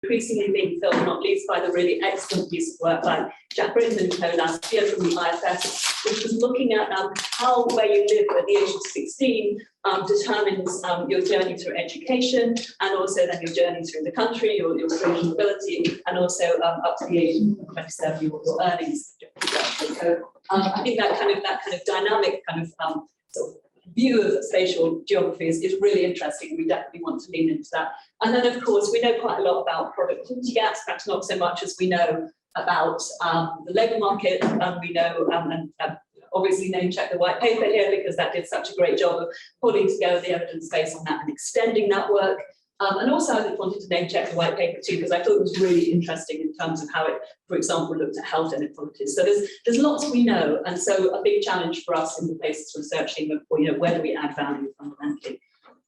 increasingly being filled, not least by the really excellent piece of work by Jack Britton and co last year from the IFS, which was looking at how where you live at the age of 16 determines your journey through education, and also then your journey through the country, your social mobility, and also up to the age of 27, your earnings. So I think that kind of dynamic sort of view of spatial geography is really interesting. We definitely want to lean into that. And then, of course, we know quite a lot about productivity gaps, perhaps not so much as we know about the labour market. We know, and obviously name check the white paper here, because that did such a great job of pulling together the evidence base on that and extending that work. And also I just wanted to name check the white paper too, because I thought it was really interesting in terms of how it, for example, looked at health inequalities. So there's lots we know, and so a big challenge for us in the Places research team of, where do we add value fundamentally.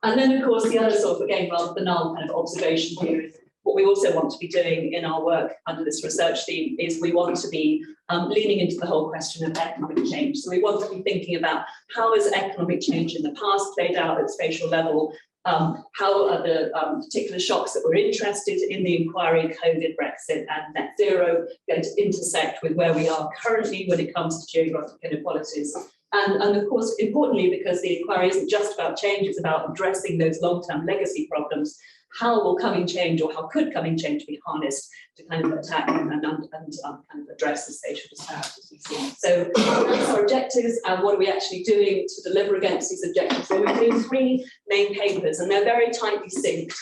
And then, of course, the other sort of, again, rather banal kind of observation here is what we also want to be doing in our work under this research theme is we want to be leaning into the whole question of economic change. So we want to be thinking about how has economic change in the past played out at spatial level. How are the particular shocks that we're interested in the inquiry, COVID, Brexit and net zero, going to intersect with where we are currently when it comes to geographic inequalities. And of course, importantly, because the inquiry isn't just about change, it's about addressing those long-term legacy problems. How will coming change, or how could coming change be harnessed to kind of attack and kind of address the spatial disparities we see? So that's our objectives, and what are we actually doing to deliver against these objectives? So we're doing 3 main papers, and they're very tightly synced.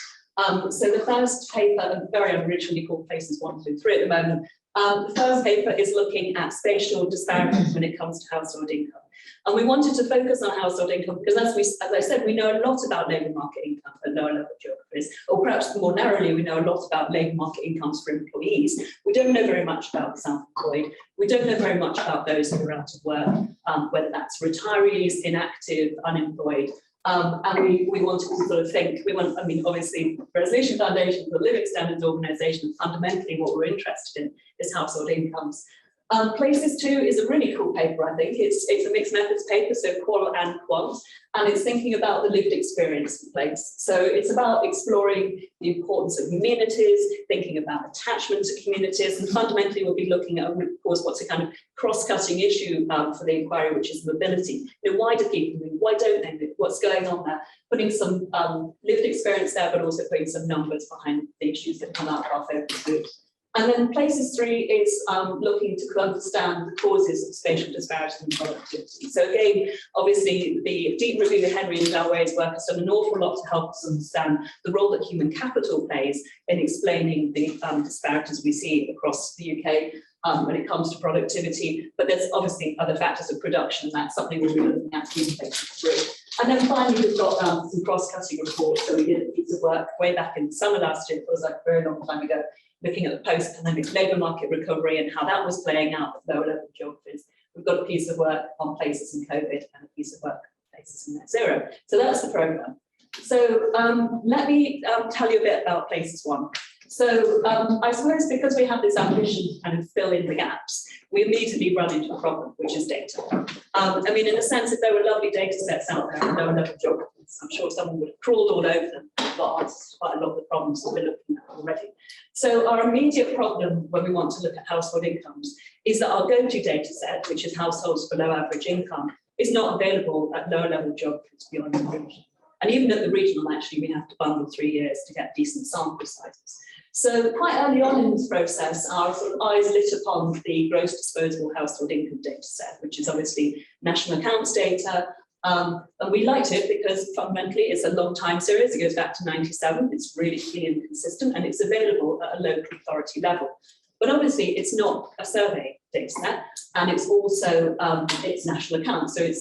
So the first paper, very originally called Places 1 through 3 at the moment, the first paper is looking at spatial disparities when it comes to household income. And we wanted to focus on household income because, as I said, we know a lot about labour market income at lower level geographies, or perhaps more narrowly, we know a lot about labour market incomes for employees. We don't know very much about the self-employed. We don't know very much about those who are out of work, whether that's retirees, inactive, unemployed. And we wanted to sort of think, obviously, Resolution Foundation, the Living Standards Organisation, fundamentally what we're interested in is household incomes. Places 2 is a really cool paper, I think. It's a mixed methods paper, so qual and quant, and it's thinking about the lived experience of place. So it's about exploring the importance of communities, thinking about attachment to communities, and fundamentally we'll be looking at, of course, what's a kind of cross-cutting issue for the inquiry, which is mobility. Why do people move? Why don't they move? What's going on there? Putting some lived experience there, but also putting some numbers behind the issues that come out of our focus groups. And then Places 3 is looking to understand the causes of spatial disparity in productivity. So again, obviously, the deep review of Henry and Dalway's work has done an awful lot to help us understand the role that human capital plays in explaining the disparities we see across the UK when it comes to productivity. But there's obviously other factors of production, and that's something we'll be looking at in Places 3. And then finally, we've got some cross-cutting reports. So we did a piece of work way back in the summer last year, it feels like a very long time ago, looking at the post-pandemic labour market recovery and how that was playing out at lower level geographies. We've got a piece of work on places in COVID and a piece of work on places in net zero. So that's the programme. So let me tell you a bit about Places 1. So I suppose because we have this ambition to kind of fill in the gaps, we immediately run into a problem, which is data. In a sense, if there were lovely data sets out there in lower level geographies, I'm sure someone would have crawled all over them and got answers to quite a lot of the problems that we're looking at already. So our immediate problem when we want to look at household incomes is that our go-to data set, which is households below average income, is not available at lower level geographies beyond the region. And even at the regional, actually, we have to bundle 3 years to get decent sample sizes. So quite early on in this process, our sort of eyes lit upon the gross disposable household income data set, which is obviously national accounts data. And we liked it because fundamentally it's a long time series. It goes back to 97. It's really clean and consistent, and it's available at a local authority level. But obviously it's not a survey data set, and it's also it's national accounts. So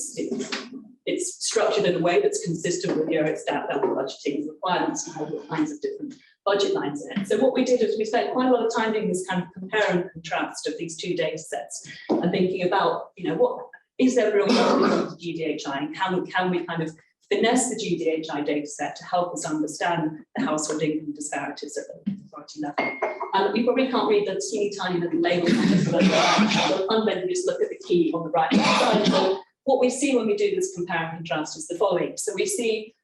it's structured in a way that's consistent with Eurostat level budgeting requirements and all kinds of different budget lines in it. So what we did is we spent quite a lot of time doing this kind of compare and contrast of these 2 data sets and thinking about, what is there real value to GDHI, and can we kind of finesse the GDHI data set to help us understand the household income disparities at the authority level. And we probably can't read the teeny tiny little label on this, but fundamentally just look at the key on the right hand side. So what we see when we do this compare and contrast is the following. So we see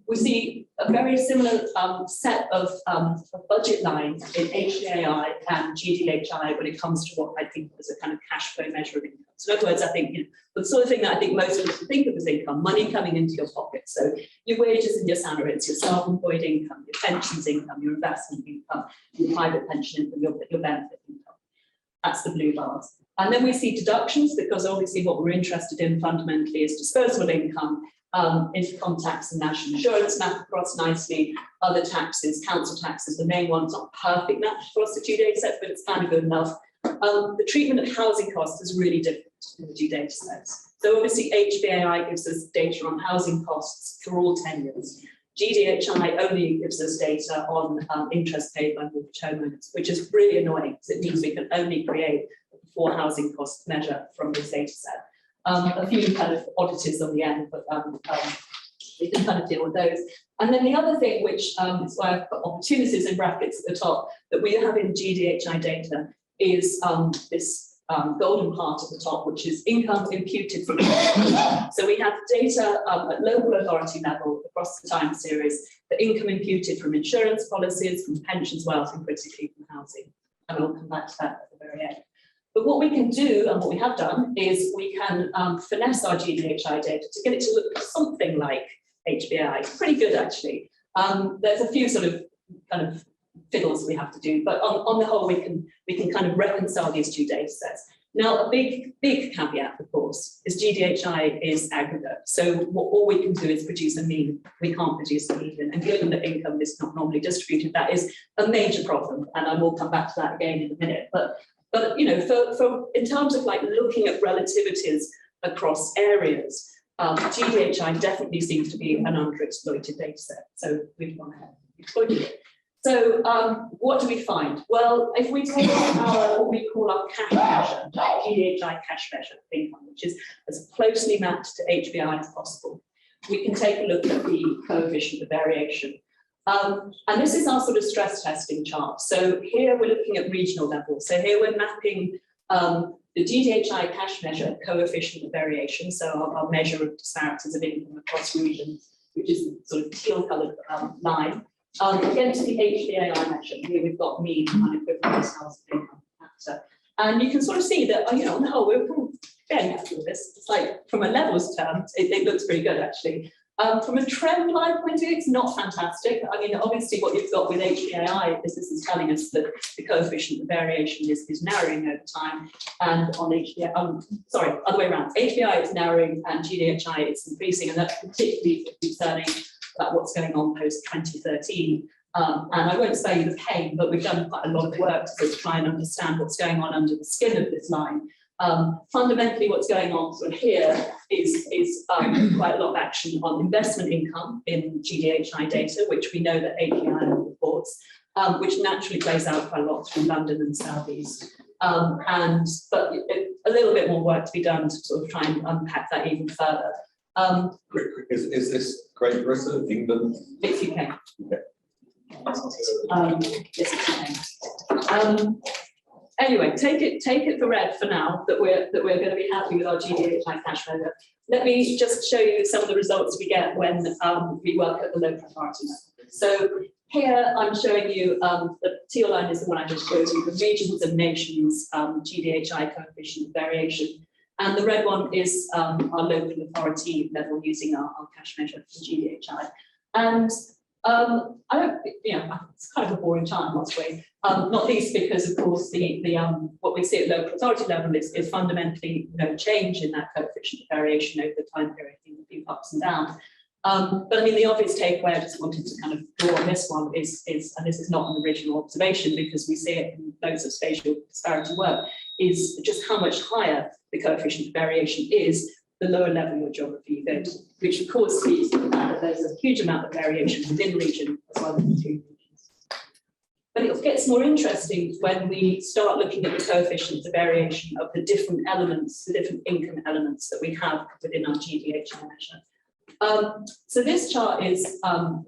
We see a very similar set of budget lines in HPAI and GDHI when it comes to what I think is a kind of cash flow measure of income. So in other words, I think the sort of thing that I think most of us think of as income, money coming into your pocket. So your wages and your salaries, your self-employed income, your pensions income, your investment income, your private pension income, your benefit income. That's the blue bars. And then we see deductions, because obviously what we're interested in fundamentally is disposable income, income tax and national insurance map across nicely, other taxes, council taxes, the main one's not perfect match across the two data sets, but it's kind of good enough. The treatment of housing costs is really different in the two data sets. So obviously HPAI gives us data on housing costs for all tenures. GDHI only gives us data on interest paid by mortgage homeowners, which is really annoying because it means we can only create a before housing cost measure from this data set. A few kind of oddities on the end, but we can kind of deal with those. And then the other thing, which is why I've put opportunities in brackets at the top, that we have in GDHI data is this golden part at the top, which is income imputed from. So we have data at local authority level across the time series, the income imputed from insurance policies, from pensions, wealth, and critically from housing. And we'll come back to that at the very end. But what we can do, and what we have done, is we can finesse our GDHI data to get it to look something like HPAI. It's pretty good, actually. There's a few sort of kind of fiddles we have to do, but on the whole, we can kind of reconcile these two data sets. Now, a big caveat, of course, is GDHI is aggregate. So all we can do is produce a mean. We can't produce a median. And given that income is not normally distributed, that is a major problem. And I will come back to that again in a minute. But you know, for in terms of like looking at relativities across areas, GDHI definitely seems to be an underexploited data set. So we've gone ahead and exploited it. So what do we find? Well, if we take our what we call our cash measure, GDHI cash measure of income, which is as closely mapped to HPI as possible, we can take a look at the coefficient of variation. And this is our sort of stress testing chart. So here we're looking at regional level. So here we're mapping the GDHI cash measure coefficient of variation. So our measure of disparities of income across regions, which is the sort of teal coloured line, against the HPAI measure. Here we've got mean unequivalent housing income factor. And you can sort of see that, you know, on the whole, we're fairly happy with this. It's like, from a levels term, it looks pretty good, actually. From a trend line point of view, it's not fantastic. I mean, obviously what you've got with HPAI is this is telling us that the coefficient of variation is narrowing over time, and on HPAI, sorry, other way around. HPAI is narrowing and GDHI is increasing, and that's particularly concerning about what's going on post 2013. And I won't spare you the pain, but we've done quite a lot of work to try and understand what's going on under the skin of this line. Fundamentally, what's going on sort of here is quite a lot of action on investment income in GDHI data, which we know that API reports, which naturally plays out quite a lot through London and South East. But a little bit more work to be done to sort of try and unpack that even further. Is this Great Britain, England? It's UK. Okay. Yes, it's UK. Anyway, take it for red for now that we're going to be happy with our GDHI cash measure. Let me just show you some of the results we get when we work at the local authority level. So here I'm showing you the teal line is the one I just showed you, the regions and nations GDHI coefficient variation, and the red one is our local authority level using our cash measure for GDHI. And I don't, you know, it's kind of a boring chart in lots of ways. Not least because, of course, what we see at local authority level is fundamentally no change in that coefficient of variation over the time period, a few ups and downs. But I mean, the obvious takeaway I just wanted to kind of draw on this one is, and this is not an original observation because we see it in loads of spatial disparity work, is just how much higher the coefficient of variation is the lower level your geography you go to, which of course speaks to the fact that there's a huge amount of variation within region as well as between regions. But it gets more interesting when we start looking at the coefficients of variation of the different elements, the different income elements that we have within our GDHI measure. So this chart is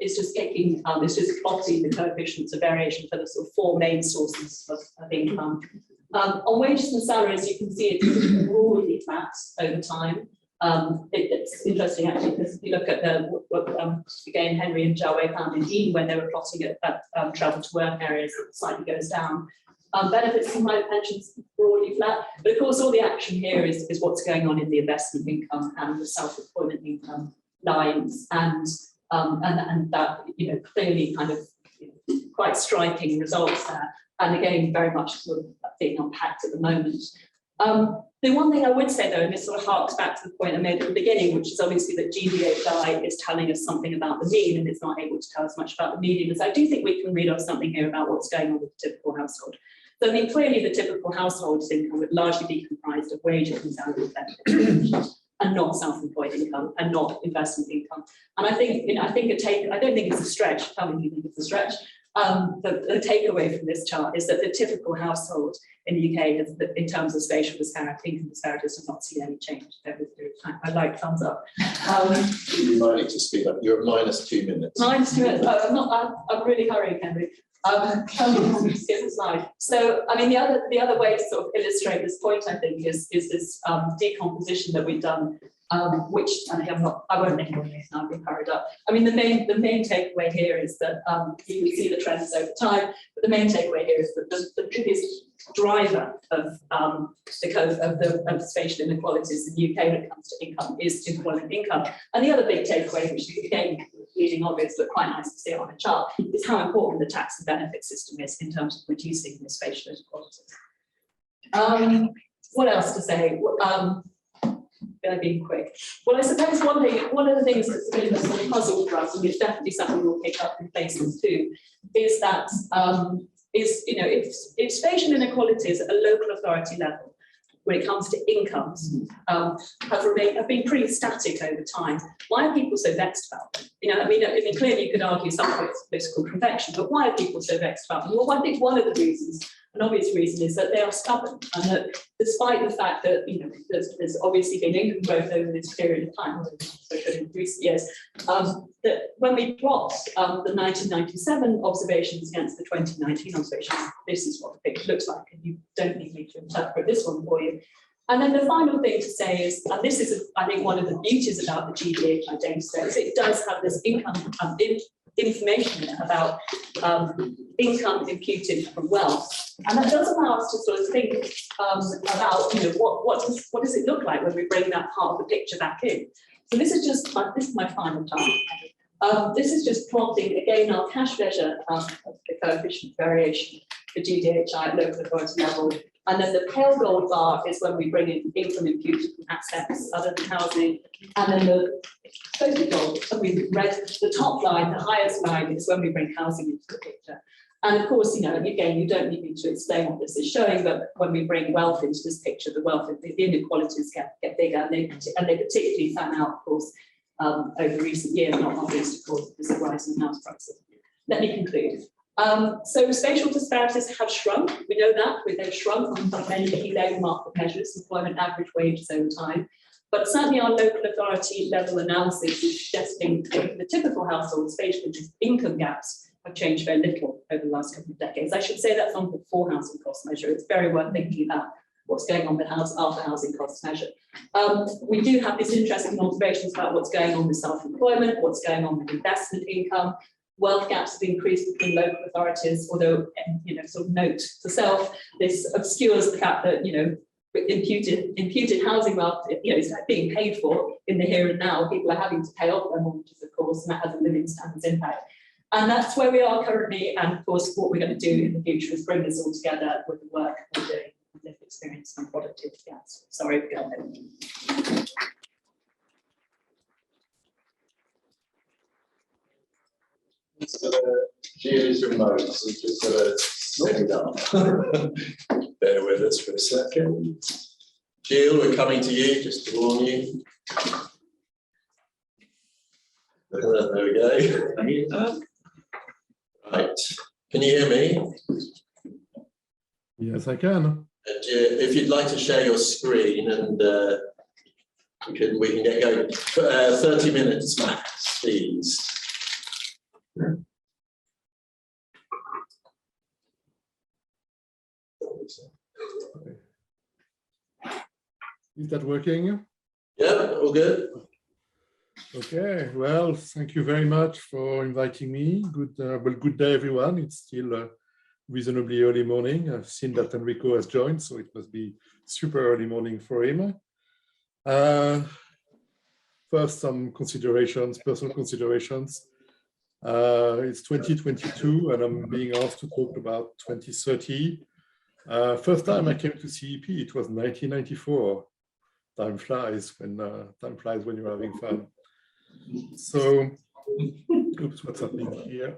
just taking, it's just plotting the coefficients of variation for the sort of four main sources of income. On wages and salaries, you can see it's broadly flat over time. It's interesting actually, because if you look at again, Henry and Jarway found in Dean when they were plotting at travel to work areas, it slightly goes down. Benefits from private pensions broadly flat, but of course all the action here is what's going on in the investment income and the self-employment income lines, and that clearly kind of quite striking results there, and again very much sort of being unpacked at the moment. The one thing I would say though, and this sort of harks back to the point I made at the beginning, which is obviously that GDHI is telling us something about the mean and it's not able to tell us much about the median, is I do think we can read off something here about what's going on with the typical household. So I mean, clearly the typical household's income would largely be comprised of wages and salary benefits, and not self-employed income and not investment income. And I think, I don't think it's a stretch, tell me if you think it's a stretch. The takeaway from this chart is that the typical household in the UK, has, in terms of spatial disparity, income disparities, have not seen any change over the period of time. I like thumbs up. You might need to speed up. You're at -2 minutes. -2 minutes. Oh, I'm really hurrying, Henry. Skip the slide. So, I mean, the other way to sort of illustrate this point, I think, is this decomposition that we've done, which I won't make it now. I've been hurried up. I mean, the main takeaway here is that you can see the trends over time, but the main takeaway here is that the biggest driver of the spatial inequalities in the UK when it comes to income is employment income. And the other big takeaway, which is again leading obvious but quite nice to see it on a chart, is how important the tax and benefit system is in terms of reducing the spatial inequalities. What else to say? Going being quick. Well, I suppose one of the things that's been a sort of puzzle for us, and it's definitely something we'll pick up in places too, is that if spatial inequalities at a local authority level, when it comes to incomes, have been pretty static over time, why are people so vexed about them? I mean, clearly you could argue some of it's political convection, but why are people so vexed about them? Well, I think one of the reasons, an obvious reason, is that they are stubborn, and that despite the fact that there's obviously been income growth over this period of time, in recent years, that when we plot the 1997 observations against the 2019 observations, this is what the picture looks like, and you don't need me to interpret this one for you. And then the final thing to say is, and this is, I think, one of the beauties about the GDHI data set, is it does have this income information about income imputed from wealth, and that does allow us to sort of think about what does it look like when we bring that part of the picture back in. So this is my final time. This is just plotting again our cash measure of the coefficient variation for GDHI at local authority level. And then the pale gold bar is when we bring in income imputed from assets other than housing. And then the total gold, the top line, the highest line, is when we bring housing into the picture. And of course, again, you don't need me to explain what this is showing, but when we bring wealth into this picture, the inequalities get bigger, and they particularly fan out, of course, over recent years, not least, of course, because of rising house prices. Let me conclude. So spatial disparities have shrunk. We know that they've shrunk on many key labour market measures, employment average wages over time. But certainly our local authority level analysis is suggesting that the typical household spatial income gaps have changed very little over the last couple of decades. I should say that's on the before housing cost measure. It's very worth thinking about what's going on with after housing cost measure. We do have these interesting observations about what's going on with self-employment, what's going on with investment income. Wealth gaps have increased between local authorities, although, sort of note to self, this obscures the fact that, imputed housing wealth, is being paid for in the here and now. People are having to pay off their mortgages, of course, and that has a living standards impact. And that's where we are currently. And of course, what we're going to do in the future is bring this all together with the work we're doing with lived experience and productivity gaps. Sorry, go ahead. Gilles remote, so just got to set it up. Bear with us for a second. Gilles, we're coming to you, just to warn you. There we go. Right, can you hear me? Yes, I can. And if you'd like to share your screen, and we can get going. 30 minutes max, please. Is that working? Yeah, all good. Okay, well, thank you very much for inviting me. Good day, everyone. It's still reasonably early morning. I've seen that Enrico has joined, so it must be super early morning for him. First, some considerations, personal considerations. It's 2022, and I'm being asked to talk about 2030. First time I came to CEP, it was 1994. Time flies when you're having fun. So, oops, what's happening here?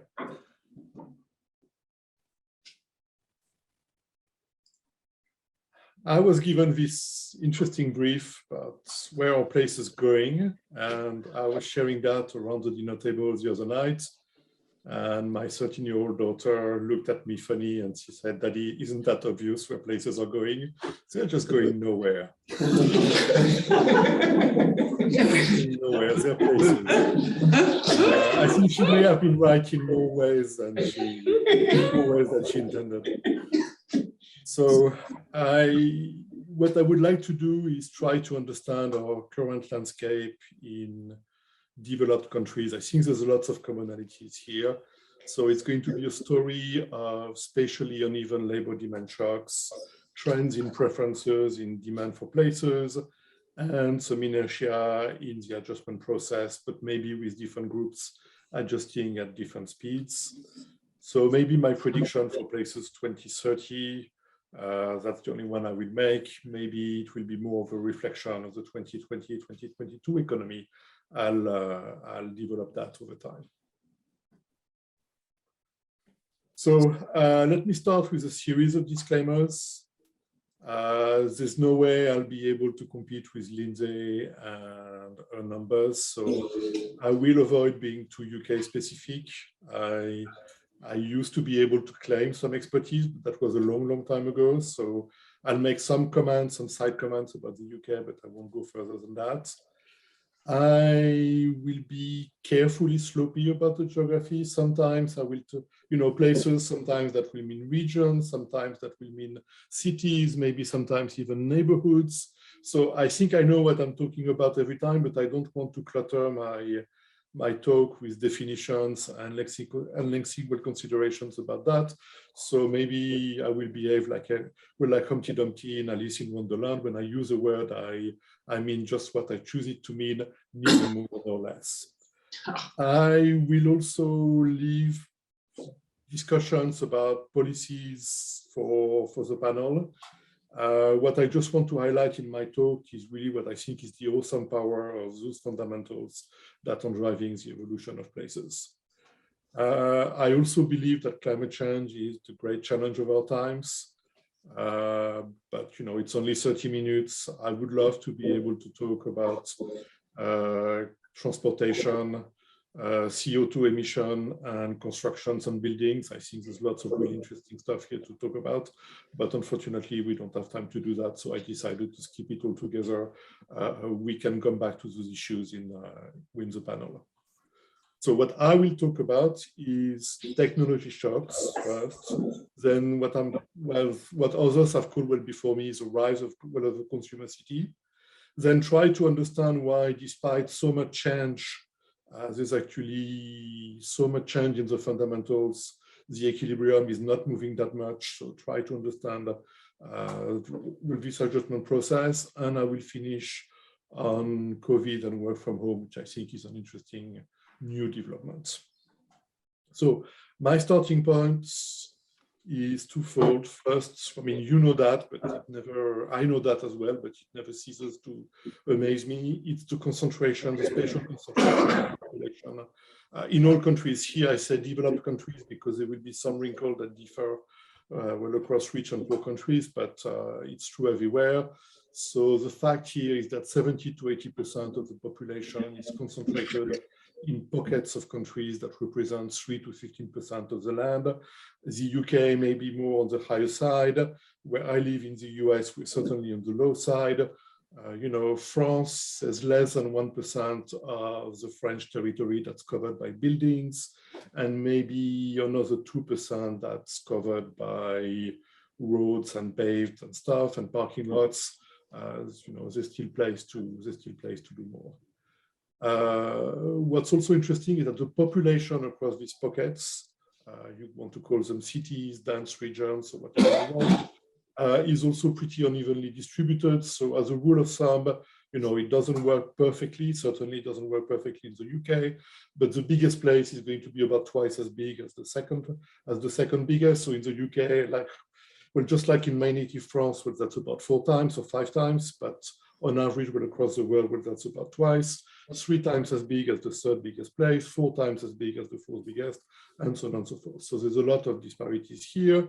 I was given this interesting brief about where our place is going, and I was sharing that around the dinner table the other night. And my 13-year-old daughter looked at me funny and she said, "Daddy, isn't that obvious where places are going? They're just going nowhere." Nowhere, they're places. I think she may have been right in more ways than she intended. So what I would like to do is try to understand our current landscape in developed countries. I think there's lots of commonalities here. So it's going to be a story of spatially uneven labor demand shocks, trends in preferences in demand for places, and some inertia in the adjustment process, but maybe with different groups adjusting at different speeds. So maybe my prediction for places 2030, that's the only one I will make. Maybe it will be more of a reflection of the 2020, 2022 economy. I'll develop that over time. So let me start with a series of disclaimers. There's no way I'll be able to compete with Lindsay and her numbers, so I will avoid being too UK specific. I used to be able to claim some expertise, but that was a long, long time ago. So I'll make some comments, some side comments about the UK, but I won't go further than that. I will be carefully sloppy about the geography. Sometimes I will, places, sometimes that will mean regions, sometimes that will mean cities, maybe sometimes even neighborhoods. So I think I know what I'm talking about every time, but I don't want to clutter my talk with definitions and lexical considerations about that. So maybe I will behave like Humpty Dumpty in Alice in Wonderland. When I use a word, I mean just what I choose it to mean, neither more nor less. I will also leave discussions about policies for the panel. What I just want to highlight in my talk is really what I think is the awesome power of those fundamentals that are driving the evolution of places. I also believe that climate change is the great challenge of our times. But it's only 30 minutes. I would love to be able to talk about transportation, CO2 emission, and constructions and buildings. I think there's lots of really interesting stuff here to talk about, but unfortunately we don't have time to do that, so I decided to skip it all together. We can come back to those issues in the panel. So what I will talk about is technology shocks first, then what others have called well before me is the rise of the consumer city, then try to understand why, despite so much change, there's actually so much change in the fundamentals, the equilibrium is not moving that much. So try to understand this adjustment process, and I will finish on COVID and work from home, which I think is an interesting new development. So my starting point is twofold. First, you know that, but I know that as well, but it never ceases to amaze me. It's the concentration, the spatial concentration. In all countries, here I say developed countries because there will be some wrinkles that differ across rich and poor countries, but it's true everywhere. So the fact here is that 70 to 80% of the population is concentrated in pockets of countries that represent 3 to 15% of the land. The UK may be more on the higher side. Where I live in the US, we're certainly on the low side. France has less than 1% of the French territory that's covered by buildings, and maybe another 2% that's covered by roads and paved and stuff and parking lots. as you know, there's still place to do more. What's also interesting is that the population across these pockets, you want to call them cities, dense regions, or whatever you want, is also pretty unevenly distributed. So as a rule of thumb, you know, it doesn't work perfectly. Certainly it doesn't work perfectly in the UK, but the biggest place is going to be about twice as big as the second biggest. So in the UK, like, well, just like in my native France, well, that's about 4 times or 5 times, but on average, well, across the world, well, that's about twice, 3 times as big as the 3rd biggest place, 4 times as big as the 4th biggest, and so on and so forth. So there's a lot of disparities here.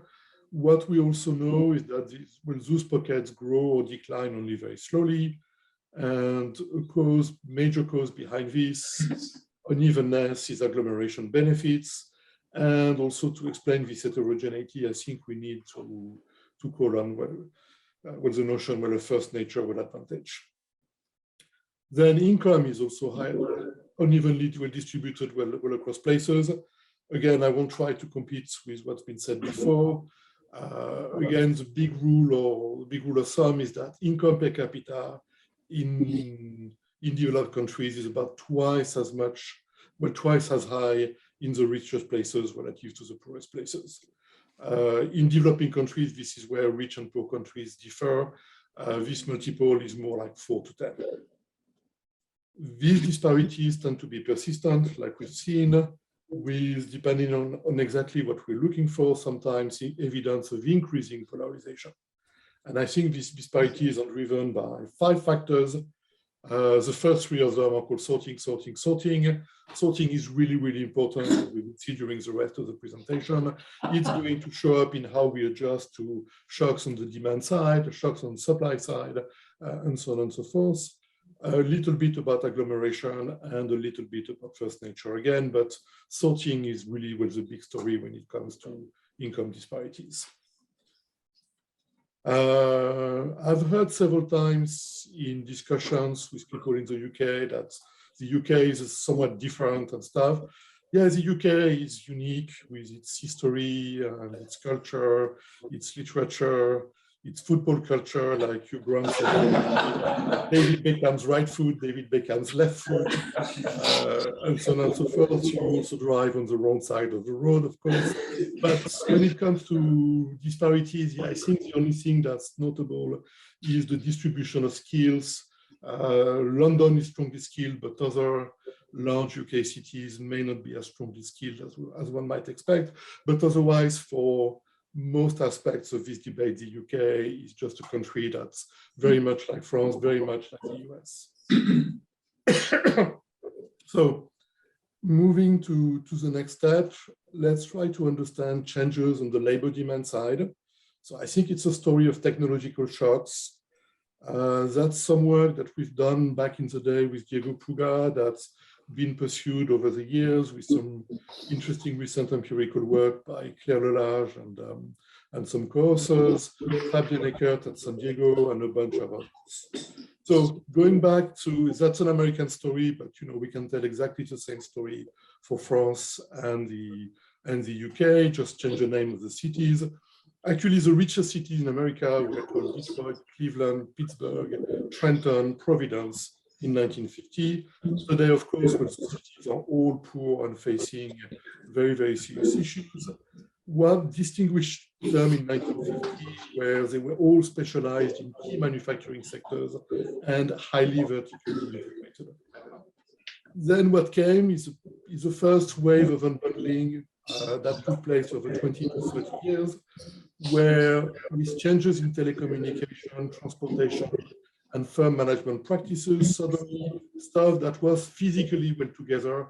What we also know is that those pockets grow or decline only very slowly. And a major cause behind this unevenness is agglomeration benefits. And also to explain this heterogeneity, I think we need to call on the notion where a first nature will advantage. Then income is also high, unevenly well distributed well across places. Again, I won't try to compete with what's been said before. Again, the big rule of thumb is that income per capita in developed countries is about twice as high in the richest places relative to the poorest places. In developing countries, this is where rich and poor countries differ. This multiple is more like 4 to 10. These disparities tend to be persistent, like we've seen, with, depending on exactly what we're looking for, sometimes evidence of increasing polarization. And I think these disparities are driven by 5 factors. The first 3 of them are called sorting. Sorting is really, really important, as we will see during the rest of the presentation. It's going to show up in how we adjust to shocks on the demand side, shocks on the supply side, and so on and so forth. A little bit about agglomeration and a little bit about first nature again, but sorting is really the big story when it comes to income disparities. I've heard several times in discussions with people in the UK that the UK is somewhat different and stuff. Yeah, the UK is unique with its history and its culture, its literature, its football culture, like Hugh Grant said, David Beckham's right foot, David Beckham's left foot, and so on and so forth. You also drive on the wrong side of the road, of course. But when it comes to disparities, yeah, I think the only thing that's notable is the distribution of skills. London is strongly skilled, but other large UK cities may not be as strongly skilled as one might expect. But otherwise, for most aspects of this debate, the UK is just a country that's very much like France, very much like the US. So moving to the next step, let's try to understand changes on the labor demand side. So I think it's a story of technological shocks. That's some work that we've done back in the day with Diego Puga that's been pursued over the years with some interesting recent empirical work by Claire Lelage and some co-authors, Fabian Eckert at San Diego, and a bunch of others. So going back to, that's an American story, but you know, we can tell exactly the same story for France and the UK, just change the name of the cities. Actually, the richest cities in America were called Detroit, Cleveland, Pittsburgh, Trenton, Providence in 1950. Today, of course, when cities are all poor and facing very, very serious issues. What distinguished them in 1950, where they were all specialized in key manufacturing sectors and highly vertically integrated. Then what came is the first wave of unbundling that took place over 20 to 30 years, where with changes in telecommunication, transportation, and firm management practices, suddenly stuff that was physically well together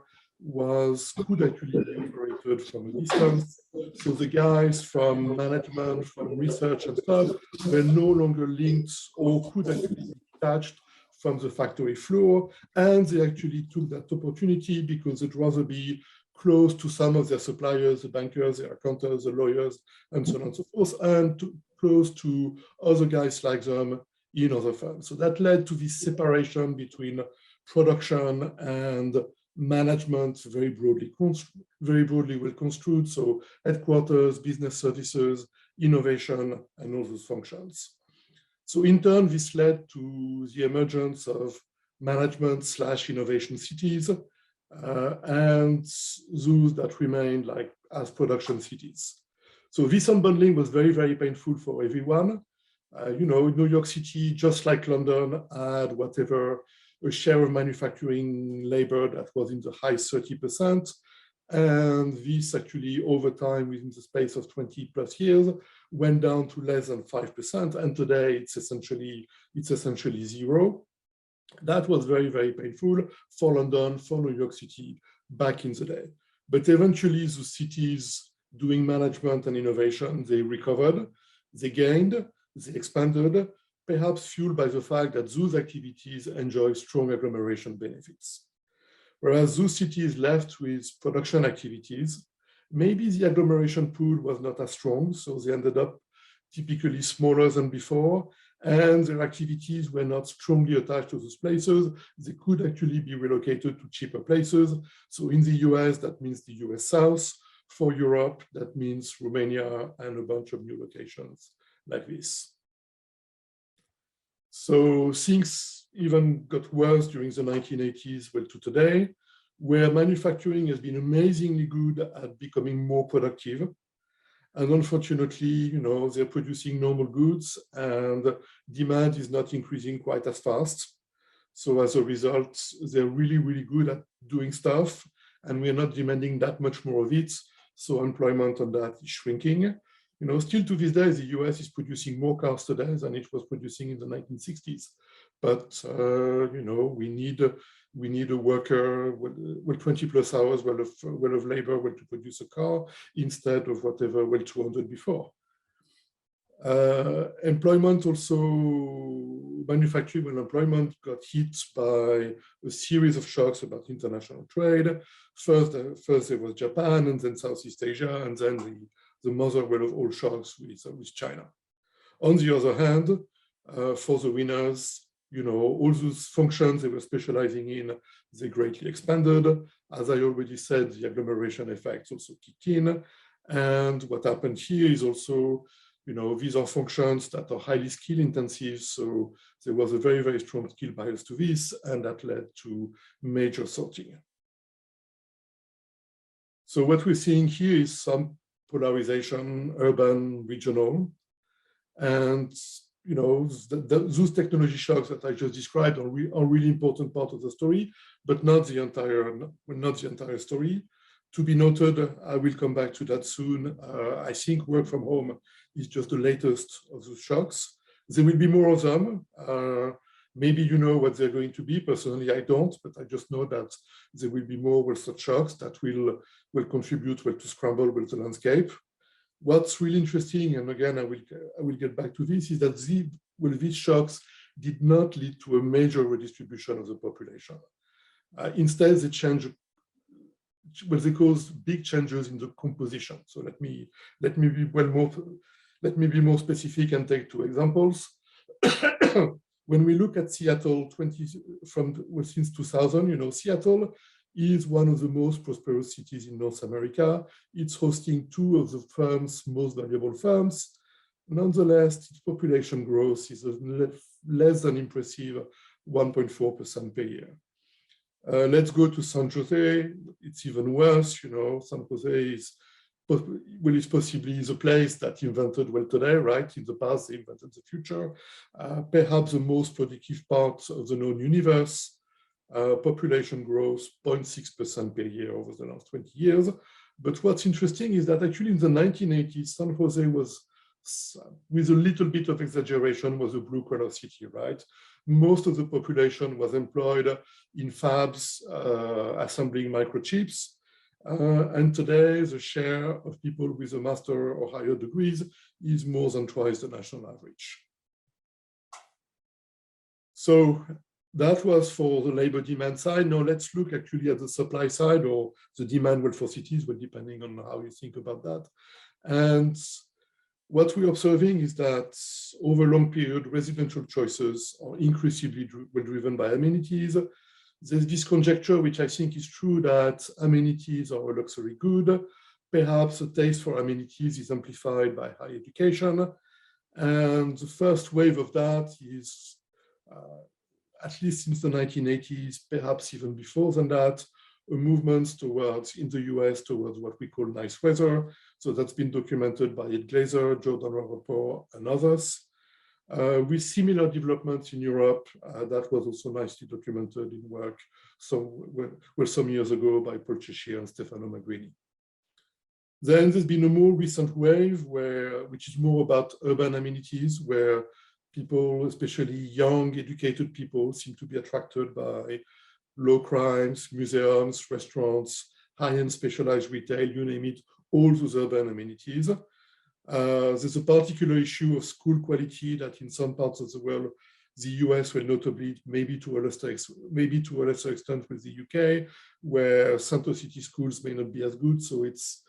could actually be operated from a distance. So the guys from management, from research and stuff were no longer linked or could actually be detached from the factory floor. And they actually took that opportunity because they'd rather be close to some of their suppliers, the bankers, the accountants, the lawyers, and so on and so forth, and close to other guys like them in other firms. So that led to this separation between production and management, very broadly well construed. So headquarters, business services, innovation, and all those functions. So in turn, this led to the emergence of management/innovation cities and those that remained like as production cities. So this unbundling was very, very painful for everyone. You know, New York City, just like London, had whatever a share of manufacturing labor that was in the high 30%. And this actually over time, within the space of 20 plus years, went down to less than 5%. And today it's essentially zero. That was very, very painful for London, for New York City back in the day. But eventually the cities doing management and innovation, they recovered, they gained, they expanded, perhaps fueled by the fact that those activities enjoy strong agglomeration benefits. Whereas those cities left with production activities, maybe the agglomeration pool was not as strong, so they ended up typically smaller than before, and their activities were not strongly attached to those places. They could actually be relocated to cheaper places. So in the US, that means the US South. For Europe, that means Romania and a bunch of new locations like this. So things even got worse during the 1980s, well, to today, where manufacturing has been amazingly good at becoming more productive. And unfortunately, you know, they're producing normal goods and demand is not increasing quite as fast. So as a result, they're really, really good at doing stuff and we're not demanding that much more of it. So employment on that is shrinking. You know, still to this day, the US is producing more cars today than it was producing in the 1960s. But, you know, we need a worker with 20 plus hours worth of labor to produce a car instead of whatever, 200 before. Employment also, manufacturing and employment got hit by a series of shocks about international trade. First there was Japan and then Southeast Asia, and then the mother of all shocks with China. On the other hand, for the winners, you know, all those functions they were specializing in, they greatly expanded. As I already said, the agglomeration effects also kicked in. And what happened here is also, you know, these are functions that are highly skill intensive. So there was a very, very strong skill bias to this, and that led to major sorting. So what we're seeing here is some polarization, urban, regional. And, you know, those technology shocks that I just described are really important part of the story, but not the entire story. To be noted, I will come back to that soon. I think work from home is just the latest of the shocks. There will be more of them. Maybe you know what they're going to be. Personally, I don't, but I just know that there will be more such shocks that will contribute to scramble the landscape. What's really interesting, and again, I will get back to this, is that these shocks did not lead to a major redistribution of the population. Instead, they caused big changes in the composition. So let me be more specific and take two examples. When we look at Seattle since 2000, you know, Seattle is one of the most prosperous cities in North America. It's hosting two of the firm's most valuable firms. Nonetheless, its population growth is less than impressive 1.4% per year. Let's go to San Jose. It's even worse. You know, San Jose is possibly the place that invented today, right? In the past, they invented the future. Perhaps the most predictive part of the known universe. Population growth 0.6% per year over the last 20 years. But what's interesting is that actually in the 1980s, San Jose was, with a little bit of exaggeration, was a blue-collar city, right? Most of the population was employed in fabs assembling microchips. And today, the share of people with a master or higher degrees is more than twice the national average. So that was for the labor demand side. Now let's look actually at the supply side, or the demand for cities, depending on how you think about that. And what we're observing is that over a long period, residential choices are increasingly driven by amenities. There's this conjecture, which I think is true, that amenities are a luxury good. Perhaps a taste for amenities is amplified by high education. And the first wave of that is, at least since the 1980s, perhaps even before than that, a movement towards, in the US, towards what we call nice weather. So that's been documented by Ed Glazer, Jordan Rappaport, and others. With similar developments in Europe, that was also nicely documented in work some years ago by Paul Cheshire and Stefano Magrini. Then there's been a more recent wave which is more about urban amenities, where people, especially young, educated people, seem to be attracted by low crimes, museums, restaurants, high-end specialized retail, you name it, all those urban amenities. There's a particular issue of school quality that in some parts of the world, the US, well, notably, maybe to a lesser extent with the UK, where center city schools may not be as good. So it's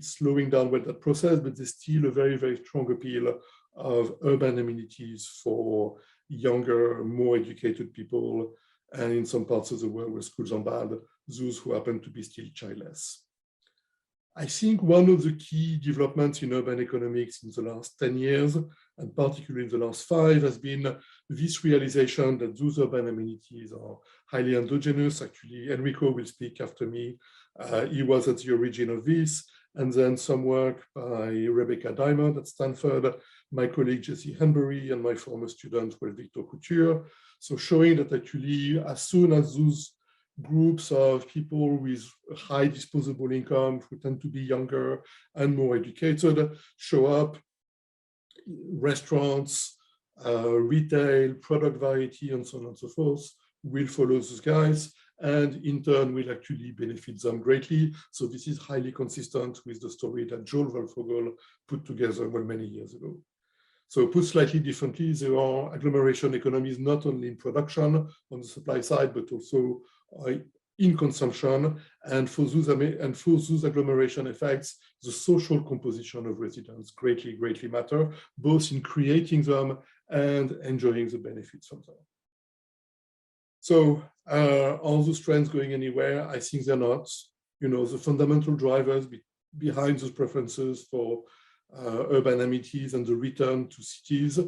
slowing down with that process, but there's still a very, very strong appeal of urban amenities for younger, more educated people, and in some parts of the world where schools are bad, those who happen to be still childless. I think one of the key developments in urban economics in the last 10 years, and particularly in the last 5, has been this realization that those urban amenities are highly endogenous. Actually, Enrico will speak after me. He was at the origin of this. And then some work by Rebecca Diamond at Stanford, my colleague Jesse Henbury, and my former student, well, Victor Couture. So showing that actually, as soon as those groups of people with high disposable income, who tend to be younger and more educated, show up, restaurants, retail, product variety, and so on and so forth, will follow those guys, and in turn will actually benefit them greatly. So this is highly consistent with the story that Joel Waldfogel put together many years ago. So put slightly differently, there are agglomeration economies not only in production on the supply side, but also in consumption. And for those agglomeration effects, the social composition of residents greatly matter, both in creating them and enjoying the benefits from them. So are those trends going anywhere? I think they're not. You know, the fundamental drivers behind those preferences for urban amenities and the return to cities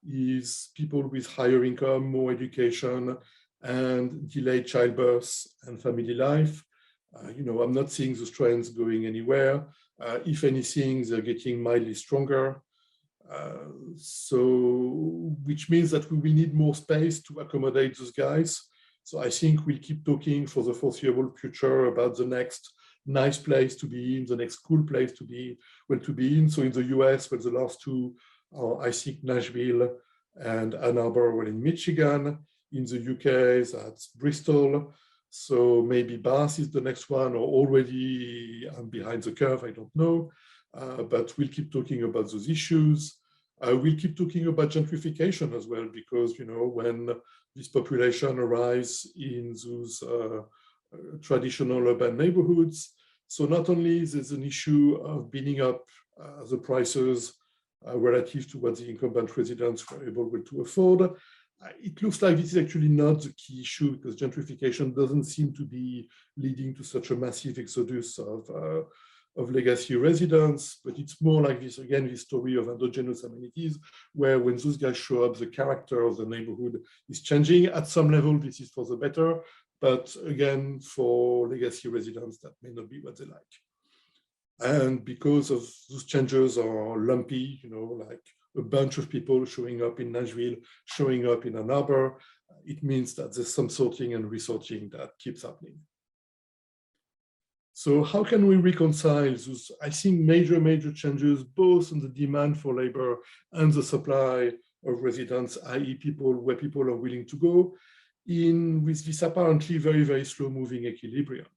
is people with higher income, more education, and delayed childbirth and family life. You know, I'm not seeing those trends going anywhere. If anything, they're getting mildly stronger. So, which means that we will need more space to accommodate those guys. So I think we'll keep talking for the foreseeable future about the next nice place to be in, the next cool place to be in. So in the US, well, the last two are, I think, Nashville and Ann Arbor, well, in Michigan. In the UK, that's Bristol. So maybe Bath is the next one, or already I'm behind the curve, I don't know. But we'll keep talking about those issues. We'll keep talking about gentrification as well, because, you know, when this population arrives in those traditional urban neighborhoods, so not only there's an issue of bidding up the prices relative to what the incumbent residents were able to afford. It looks like this is actually not the key issue, because gentrification doesn't seem to be leading to such a massive exodus of legacy residents, but it's more like this, again, this story of endogenous amenities, where when those guys show up, the character of the neighborhood is changing. At some level, this is for the better, but again, for legacy residents, that may not be what they like. And because of those changes are lumpy, you know, like a bunch of people showing up in Nashville, showing up in Ann Arbor, it means that there's some sorting and resorting that keeps happening. So how can we reconcile those, I think, major changes, both in the demand for labor and the supply of residents, i.e. where people are willing to go, with this apparently very slow moving equilibrium.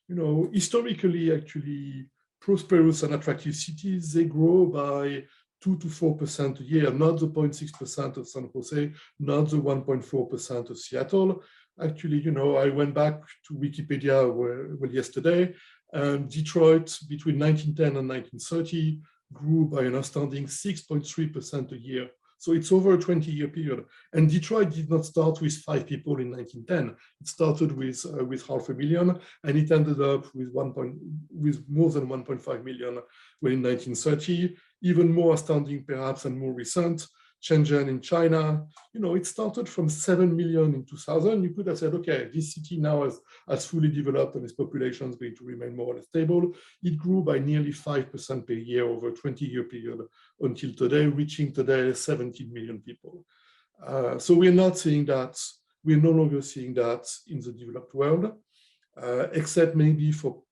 You know, historically, actually, prosperous and attractive cities, they grow by 2 to 4% a year, not the 0.6% of San Jose, not the 1.4% of Seattle. Actually, you know, I went back to Wikipedia yesterday, and Detroit between 1910 and 1930 grew by an astounding 6.3% a year. So it's over a 20-year period. And Detroit did not start with 5 people in 1910. It started with 500,000, and it ended up with more than 1.5 million when in 1930. Even more astounding, perhaps, and more recent, Shenzhen in China, it started from 7 million in 2000. You could have said, okay, this city now has fully developed and its population is going to remain more or less stable. It grew by nearly 5% per year over a 20-year period until today, reaching today 17 million people. So we're not seeing that, we're no longer seeing that in the developed world, except maybe for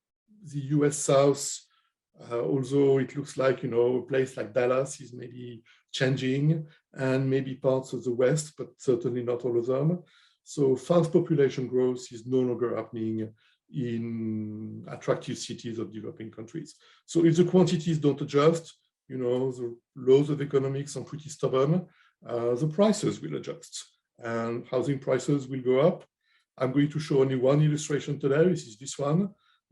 the US South, although it looks like, a place like Dallas is maybe changing, and maybe parts of the West, but certainly not all of them. So fast population growth is no longer happening in attractive cities of developing countries. So if the quantities don't adjust, the laws of economics are pretty stubborn, the prices will adjust and housing prices will go up. I'm going to show only one illustration today. This is this one.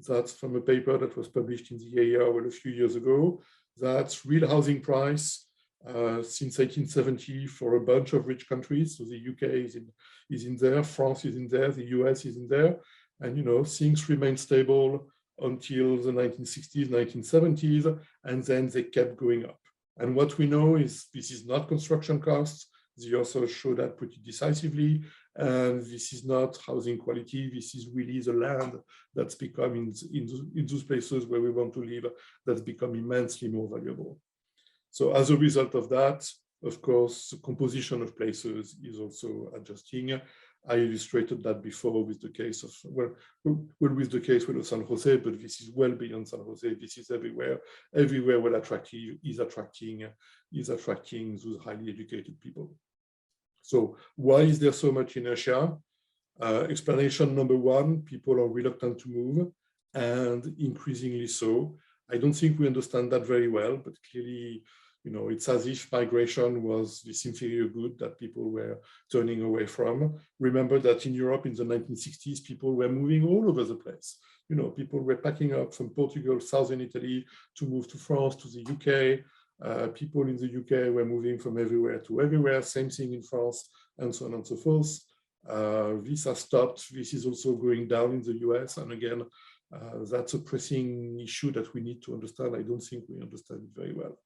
That's from a paper that was published in the AER a few years ago. That's real housing price since 1870 for a bunch of rich countries. So the UK is in there, France is in there, the US is in there. And things remained stable until the 1960s, 1970s, and then they kept going up. And what we know is this is not construction costs. The authors show that pretty decisively. And this is not housing quality. This is really the land that's become in those places where we want to live, that's become immensely more valuable. So as a result of that, of course, the composition of places is also adjusting. I illustrated that before with the case of, with the case with San Jose, but this is well beyond San Jose. This is everywhere. Everywhere where attractive is attracting those highly educated people. So why is there so much inertia? Explanation number one, people are reluctant to move, and increasingly so. I don't think we understand that very well, but clearly, it's as if migration was this inferior good that people were turning away from. Remember that in Europe in the 1960s, people were moving all over the place. People were packing up from Portugal, southern Italy, to move to France, to the UK. People in the UK were moving from everywhere to everywhere, same thing in France, and so on and so forth. This has stopped. This is also going down in the US. And again, that's a pressing issue that we need to understand. I don't think we understand it very well.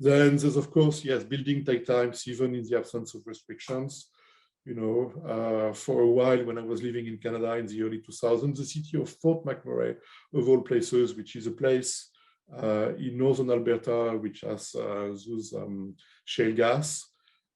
Then there's, of course, yes, building takes time, even in the absence of restrictions. For a while, when I was living in Canada in the early 2000s, the city of Fort McMurray, of all places, which is a place in northern Alberta, which has those shale gas.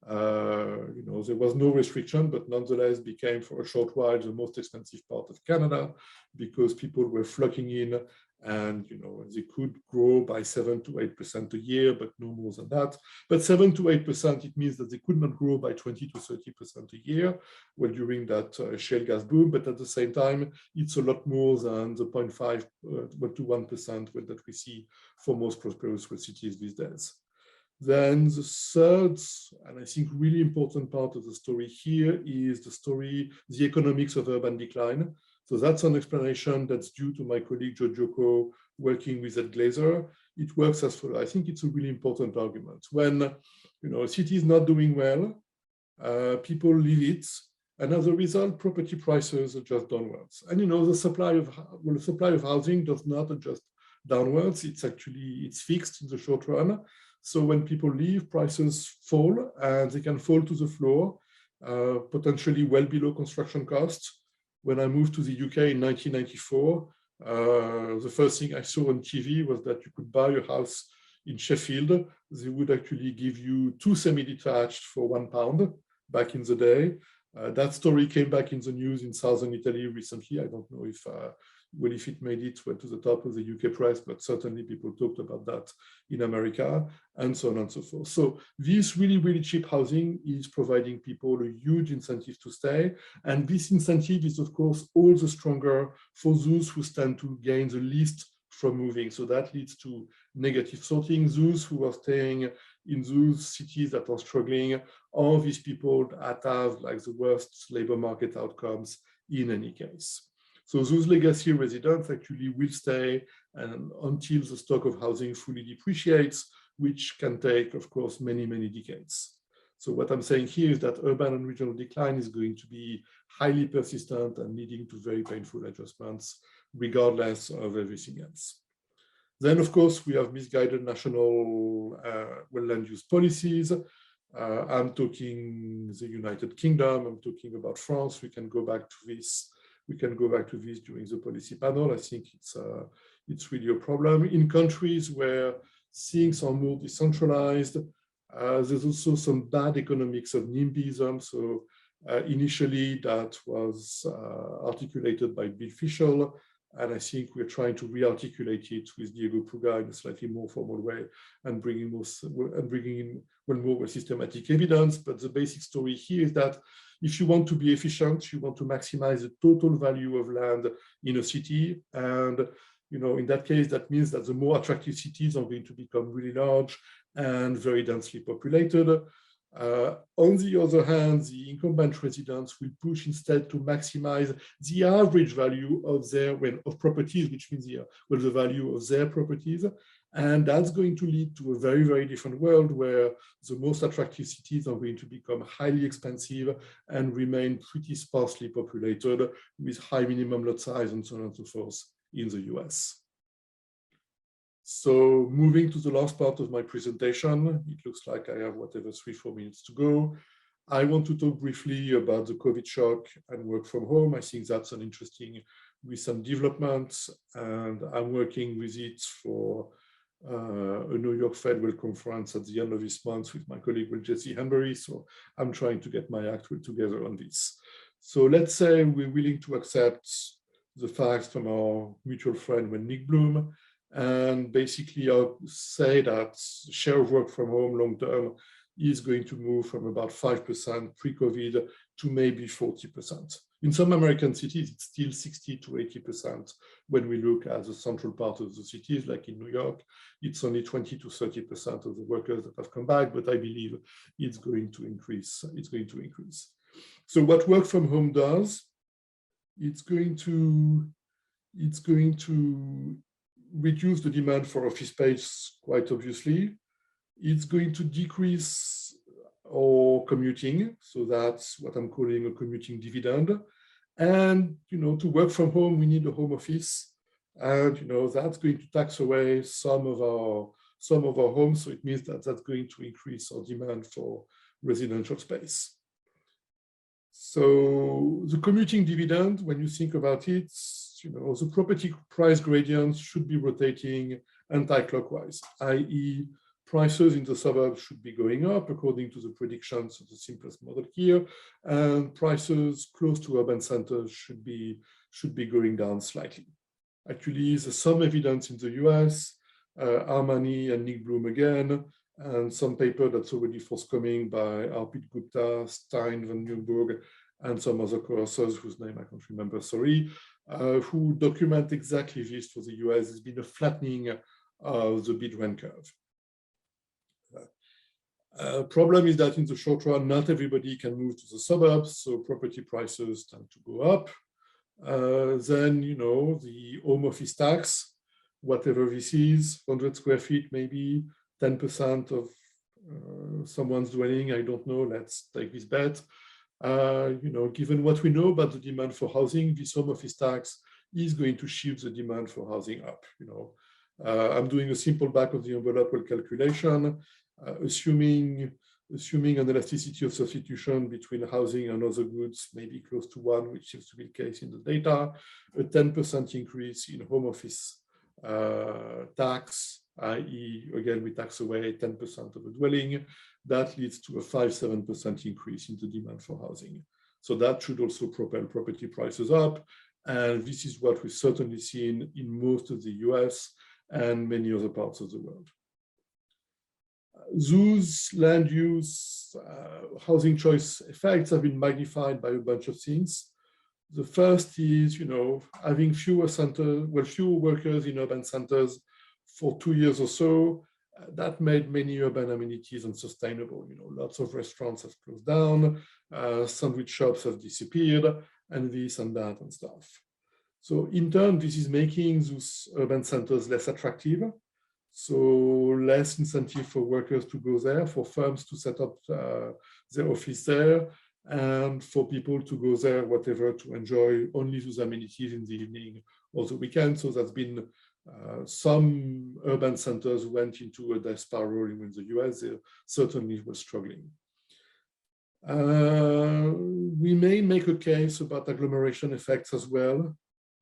There was no restriction, but nonetheless became for a short while the most expensive part of Canada because people were flocking in, and they could grow by 7 to 8% a year, but no more than that. But 7 to 8%, it means that they could not grow by 20 to 30% a year, well, during that shale gas boom. But at the same time, it's a lot more than the 0.5 to 1% that we see for most prosperous cities these days. Then the third, and I think really important part of the story here is the economics of urban decline. So that's an explanation that's due to my colleague Joe Giocco working with Ed Glazer. It works as follows. I think it's a really important argument. When a city is not doing well, people leave it, and as a result, property prices adjust downwards. And the supply of housing does not adjust downwards. It's fixed in the short run. So when people leave, prices fall, and they can fall to the floor, potentially well below construction costs. When I moved to the UK in 1994, the first thing I saw on TV was that you could buy a house in Sheffield. They would actually give you 2 semi-detached for £1 back in the day. That story came back in the news in southern Italy recently. I don't know if it made it to the top of the UK press, but certainly people talked about that in America, and so on and so forth. So this really, really cheap housing is providing people a huge incentive to stay. And this incentive is, of course, all the stronger for those who stand to gain the least from moving. So that leads to negative sorting. Those who are staying in those cities that are struggling are these people that have the worst labor market outcomes in any case. So those legacy residents actually will stay until the stock of housing fully depreciates, which can take, of course, many, many decades. So what I'm saying here is that urban and regional decline is going to be highly persistent and leading to very painful adjustments, regardless of everything else. Then, of course, we have misguided national land use policies. I'm talking the United Kingdom, I'm talking about France. We can go back to this. We can go back to this during the policy panel. I think it's really a problem. In countries where things are more decentralized, there's also some bad economics of NIMBYism. So initially that was articulated by Bill Fischel, and I think we're trying to re-articulate it with Diego Puga in a slightly more formal way and bringing in more systematic evidence. But the basic story here is that if you want to be efficient, you want to maximize the total value of land in a city. And in that case, that means that the more attractive cities are going to become really large and very densely populated. On the other hand, the incumbent residents will push instead to maximize the average value of their properties, which means the value of their properties. And that's going to lead to a very, very different world where the most attractive cities are going to become highly expensive and remain pretty sparsely populated with high minimum lot size and so on and so forth in the US. So moving to the last part of my presentation, it looks like I have whatever 3-4 minutes to go. I want to talk briefly about the COVID shock and work from home. I think that's an interesting recent development, and I'm working with it for a New York Federal conference at the end of this month with my colleague Jesse Henbury. So I'm trying to get my act together on this. So let's say we're willing to accept the facts from our mutual friend Nick Bloom, and basically I'll say that share of work from home long term is going to move from about 5% pre-COVID to maybe 40%. In some American cities, it's still 60 to 80%. When we look at the central part of the cities, like in New York, it's only 20 to 30% of the workers that have come back, but I believe it's going to increase. It's going to increase. So what work from home does, it's going to reduce the demand for office space, quite obviously. It's going to decrease our commuting. So that's what I'm calling a commuting dividend. And, to work from home, we need a home office. And, that's going to tax away some of our homes. So it means that that's going to increase our demand for residential space. So the commuting dividend, when you think about it, the property price gradients should be rotating anti-clockwise, i.e. prices in the suburbs should be going up according to the predictions of the simplest model here, and prices close to urban centers should be going down slightly. Actually, there's some evidence in the US, Armani and Nick Bloom again, and some paper that's already forthcoming by Arpit Gupta, Stein van Nieuwburg, and some other co-authors whose name I can't remember, sorry, who document exactly this for the US. There's been a flattening of the bid rent curve. Problem is that in the short run, not everybody can move to the suburbs, so property prices tend to go up. Then, the home office tax, whatever this is, 100 square feet, maybe 10% of someone's dwelling, I don't know, let's take this bet. Given what we know about the demand for housing, this home office tax is going to shift the demand for housing up. I'm doing a simple back of the envelope calculation, assuming an elasticity of substitution between housing and other goods, maybe close to 1, which seems to be the case in the data, a 10% increase in home office tax, i.e., again, we tax away 10% of a dwelling, that leads to a 5-7% increase in the demand for housing. So that should also propel property prices up. And this is what we've certainly seen in most of the US and many other parts of the world. Those land use housing choice effects have been magnified by a bunch of things. The first is, having fewer workers in urban centers for 2 years or so, that made many urban amenities unsustainable. Lots of restaurants have closed down, sandwich shops have disappeared, and this and that and stuff. So in turn, this is making those urban centers less attractive. So less incentive for workers to go there, for firms to set up their office there, and for people to go there, whatever, to enjoy only those amenities in the evening or the weekend. So that's been some urban centers went into a death spiral in the US. They certainly were struggling. We may make a case about agglomeration effects as well.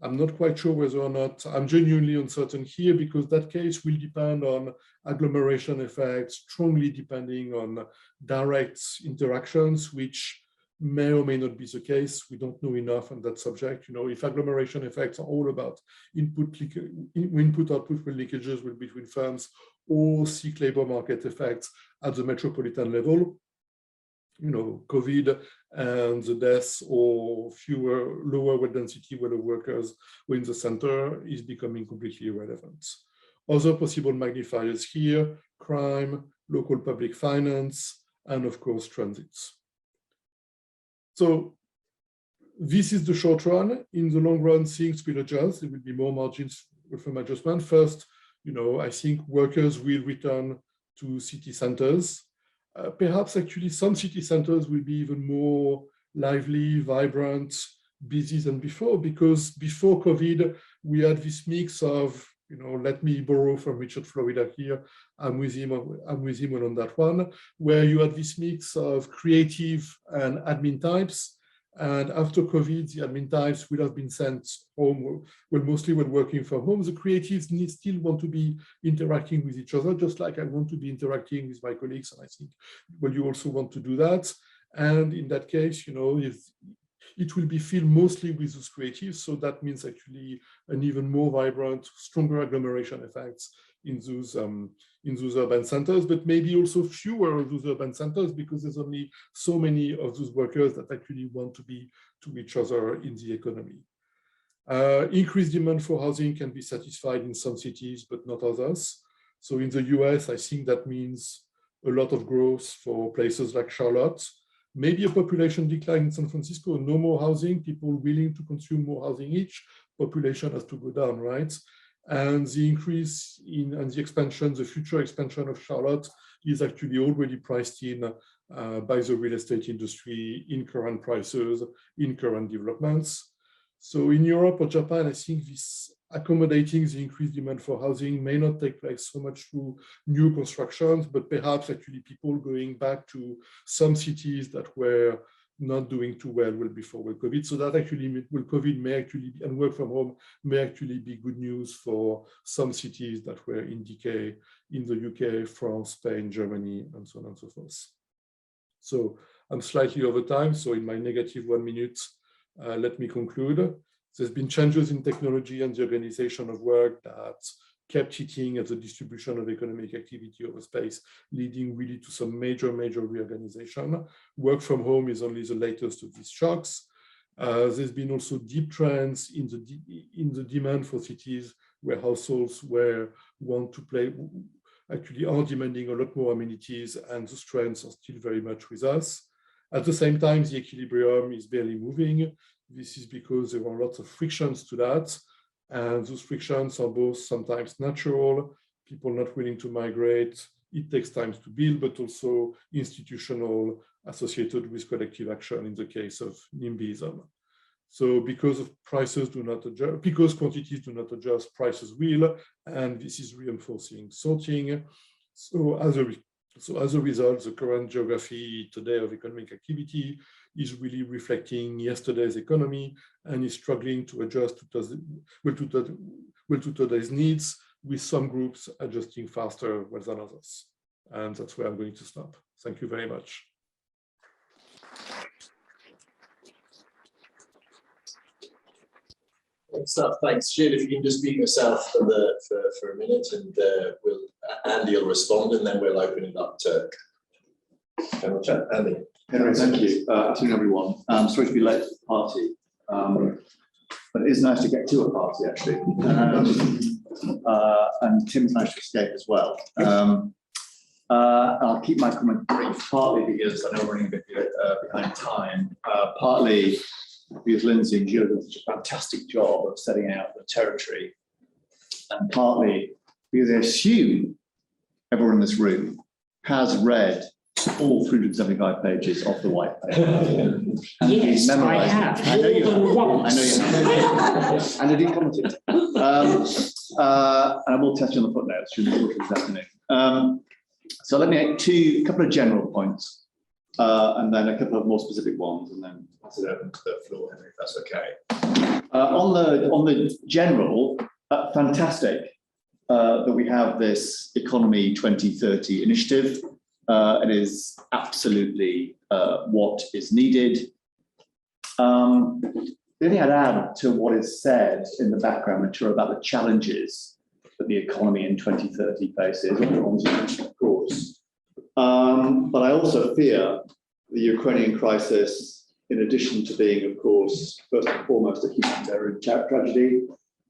I'm not quite sure whether or not, I'm genuinely uncertain here, because that case will depend on agglomeration effects, strongly depending on direct interactions, which may or may not be the case. We don't know enough on that subject. You know, if agglomeration effects are all about input-output linkages between firms, or seek labor market effects at the metropolitan level, you know, COVID and the deaths or lower wage density where the workers were in the center is becoming completely irrelevant. Other possible magnifiers here: crime, local public finance, and of course, transits. So this is the short run. In the long run, things will adjust. There will be more margins from adjustment. First, you know, I think workers will return to city centers. Perhaps actually some city centers will be even more lively, vibrant, busy than before, because before COVID, we had this mix of, you know, let me borrow from Richard Florida here, I'm with him on that one, where you had this mix of creative and admin types. And after COVID, the admin types will have been sent home, well, mostly when working from home. The creatives still want to be interacting with each other, just like I want to be interacting with my colleagues. And I think, well, you also want to do that. And in that case, you know, if it will be filled mostly with those creatives. So that means actually an even more vibrant, stronger agglomeration effects in those urban centers, but maybe also fewer of those urban centers, because there's only so many of those workers that actually want to be to each other in the economy. Increased demand for housing can be satisfied in some cities, but not others. So in the US, I think that means a lot of growth for places like Charlotte, maybe a population decline in San Francisco, no more housing, people willing to consume more housing each, population has to go down, right? And the increase in and the expansion, the future expansion of Charlotte is actually already priced in by the real estate industry in current prices, in current developments. So in Europe or Japan, I think this accommodating the increased demand for housing may not take place so much through new constructions, but perhaps actually people going back to some cities that were not doing too well before COVID. So that actually will COVID may actually be, and work from home may actually be good news for some cities that were in decay in the UK, France, Spain, Germany, and so on and so forth. So I'm slightly over time. So in my negative 1 minute, let me conclude. There's been changes in technology and the organization of work that kept hitting at the distribution of economic activity over space, leading really to some major reorganization. Work from home is only the latest of these shocks. There's been also deep trends in the demand for cities where households actually are demanding a lot more amenities, and those trends are still very much with us. At the same time, the equilibrium is barely moving. This is because there are lots of frictions to that. And those frictions are both sometimes natural, people not willing to migrate, it takes time to build, but also institutional, associated with collective action in the case of NIMBYism. So because prices do not adjust, because quantities do not adjust, prices will, and this is reinforcing sorting. So as a result, the current geography today of economic activity is really reflecting yesterday's economy and is struggling to adjust to today's needs, with some groups adjusting faster than others. And that's where I'm going to stop. Thank you very much. Great stuff. Thanks, Jill. If you can just mute yourself for a minute, and Andy will respond, and then we'll open it up to general chat. Andy. Henry, thank you. Afternoon, everyone. Sorry to be late to the party, but it is nice to get to a party, actually. And Tim's managed to escape as well. I'll keep my comment brief, partly because I know we're running a bit behind time, partly because Lindsay and Jill did such a fantastic job of setting out the territory, and partly because I assume everyone in this room has read all 375 pages of the white paper. And Yes, I memorised it. have, I know you more than have. once. I know you have. And indeed commented. And I will test you on the footnotes during the course of this afternoon. So let me make a couple of general points, and then a couple of more specific ones, and then Pass it over to the floor, Henry, if that's okay. on the general, fantastic that we have this Economy 2030 initiative. It is absolutely what is needed. The only I'd add to what is said in the background material about the challenges that the economy in 2030 faces, of course. But I also fear the Ukrainian crisis, in addition to being, of course, first and foremost a humanitarian tragedy,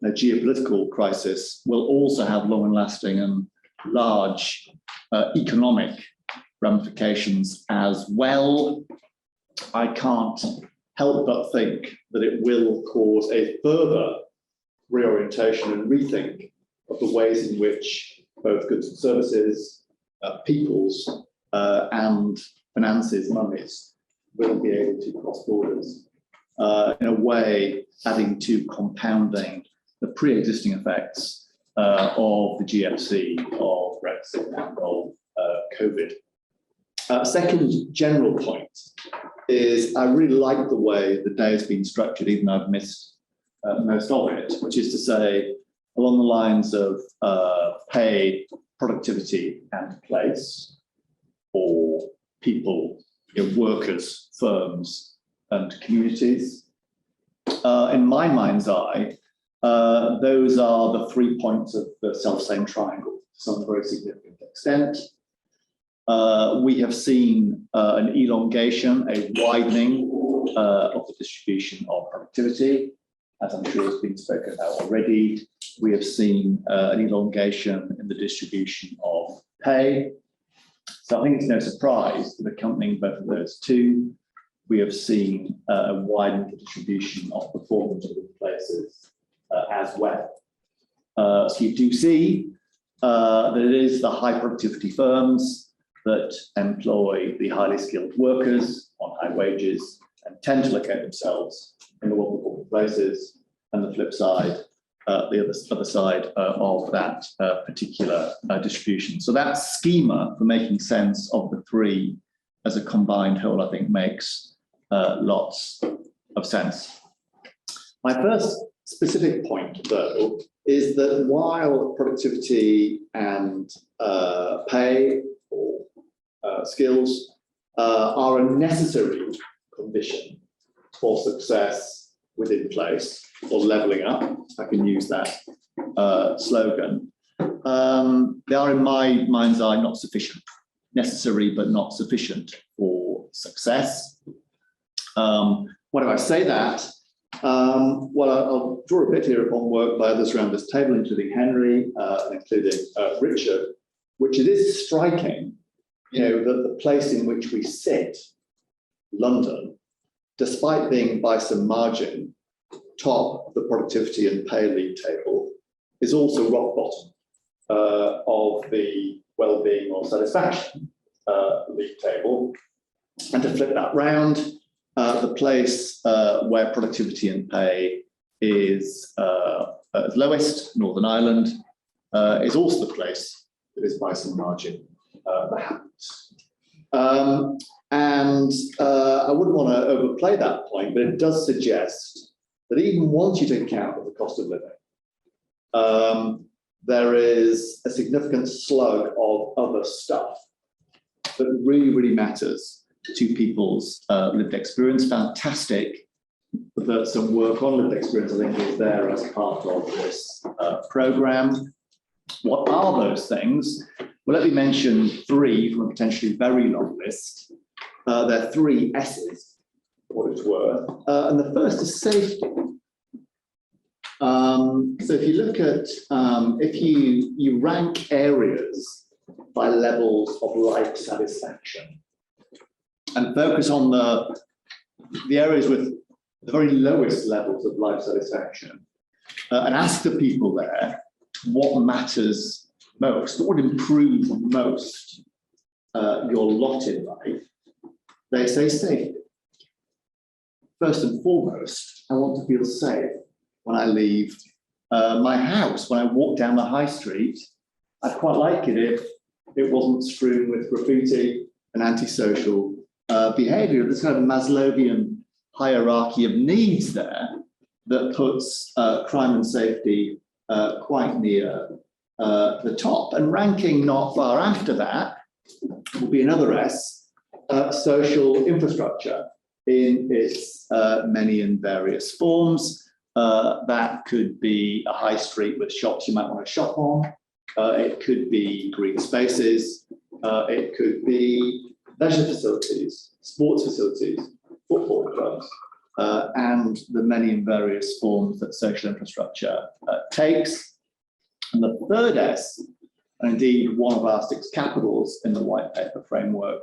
a geopolitical crisis, will also have long and lasting and large economic ramifications as well. I can't help but think that it will cause a further reorientation and rethink of the ways in which both goods and services, peoples and finances, monies, will be able to cross borders in a way adding to compounding the pre-existing effects of the GFC, of Brexit and of COVID. Second general point is I really like the way the day has been structured, even though I've missed most of it, which is to say, along the lines of pay, productivity and place for people, workers, firms and communities. In my mind's eye, those are the 3 points of the self-same triangle to some very significant extent. We have seen an elongation, a widening of the distribution of productivity, as I'm sure has been spoken about already. We have seen an elongation in the distribution of pay. So I think it's no surprise that accompanying both of those two, we have seen a widening distribution of performance in places as well. So you do see that it is the high productivity firms that employ the highly skilled workers on high wages and tend to locate themselves in the vulnerable places, and the flip side, the other side of that particular distribution. So that schema for making sense of the three as a combined whole, I think, makes lots of sense. My first specific point, though, is that while productivity and pay or skills are a necessary condition for success within place or levelling up, if I can use that slogan, they are in my mind's eye not sufficient, necessary but not sufficient for success. Why do I say that? Well, I'll draw a bit here upon work by others around this table, including Henry, including Richard, which it is striking, that the place in which we sit, London, despite being by some margin top of the productivity and pay league table, is also rock bottom of the well-being or satisfaction league table. And to flip that round, the place where productivity and pay is lowest, Northern Ireland, is also the place that is by some margin the happiest. And I wouldn't want to overplay that point, but it does suggest that even once you take account of the cost of living, there is a significant slug of other stuff that really, really matters to people's lived experience. Fantastic that some work on lived experience, I think, is there as part of this program. What are those things? Well, let me mention three from a potentially very long list. There are 3 S's, for what it's worth. And the first is safety. So if you look at, if you rank areas by levels of life satisfaction and focus on the areas with the very lowest levels of life satisfaction and ask the people there what matters most, that would improve most your lot in life, they say safety. First and foremost, I want to feel safe when I leave my house. When I walk down the high street, I'd quite like it if it wasn't strewn with graffiti and antisocial behaviour. There's kind of a Maslowian hierarchy of needs there that puts crime and safety quite near the top. And ranking not far after that will be another S, social infrastructure in its many and various forms. That could be a high street with shops you might want to shop on. It could be green spaces. It could be leisure facilities, sports facilities, football clubs, and the many and various forms that social infrastructure takes. And the third S, and indeed one of our 6 capitals in the white paper framework,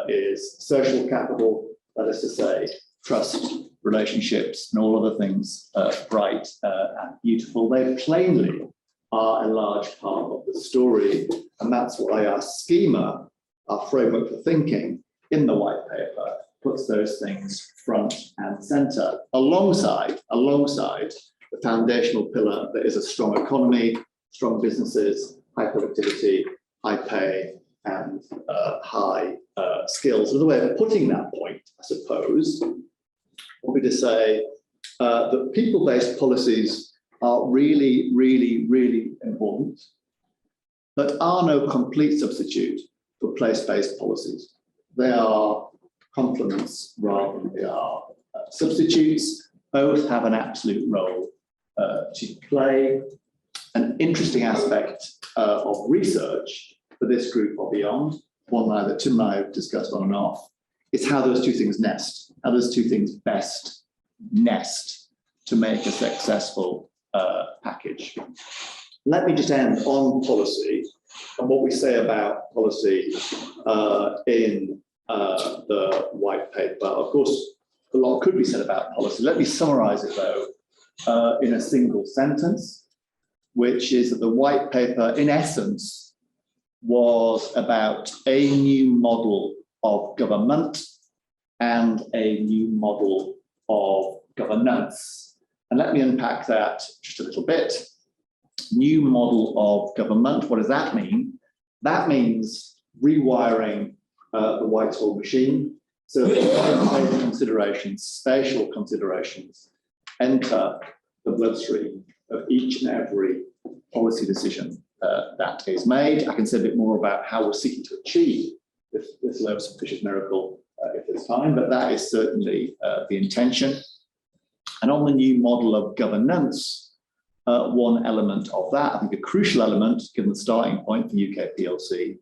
is social capital, that is to say, trust, relationships, and all other things bright and beautiful. They plainly are a large part of the story, and that's why our schema, our framework for thinking in the white paper, puts those things front and centre, alongside the foundational pillar that is a strong economy, strong businesses, high productivity, high pay, and high skills. Another way of putting that point, I suppose, would be to say that people-based policies are really, really, really important, but are no complete substitute for place-based policies. They are complements rather than they are substitutes. Both have an absolute role to play. An interesting aspect of research for this group or beyond, one that Tim and I have discussed on and off, is how those two things nest, how those two things best nest to make a successful package. Let me just end on policy and what we say about policy in the white paper. Of course, a lot could be said about policy. Let me summarize it though in a single sentence, which is that the white paper, in essence, was about a new model of government and a new model of governance. And let me unpack that just a little bit. New model of government, what does that mean? That means rewiring the Whitehall machine so that considerations, spatial considerations, enter the bloodstream of each and every policy decision that is made. I can say a bit more about how we're seeking to achieve this low suspicious miracle if there's time, but that is certainly the intention. And on the new model of governance, one element of that, I think a crucial element, given the starting point for UK PLC,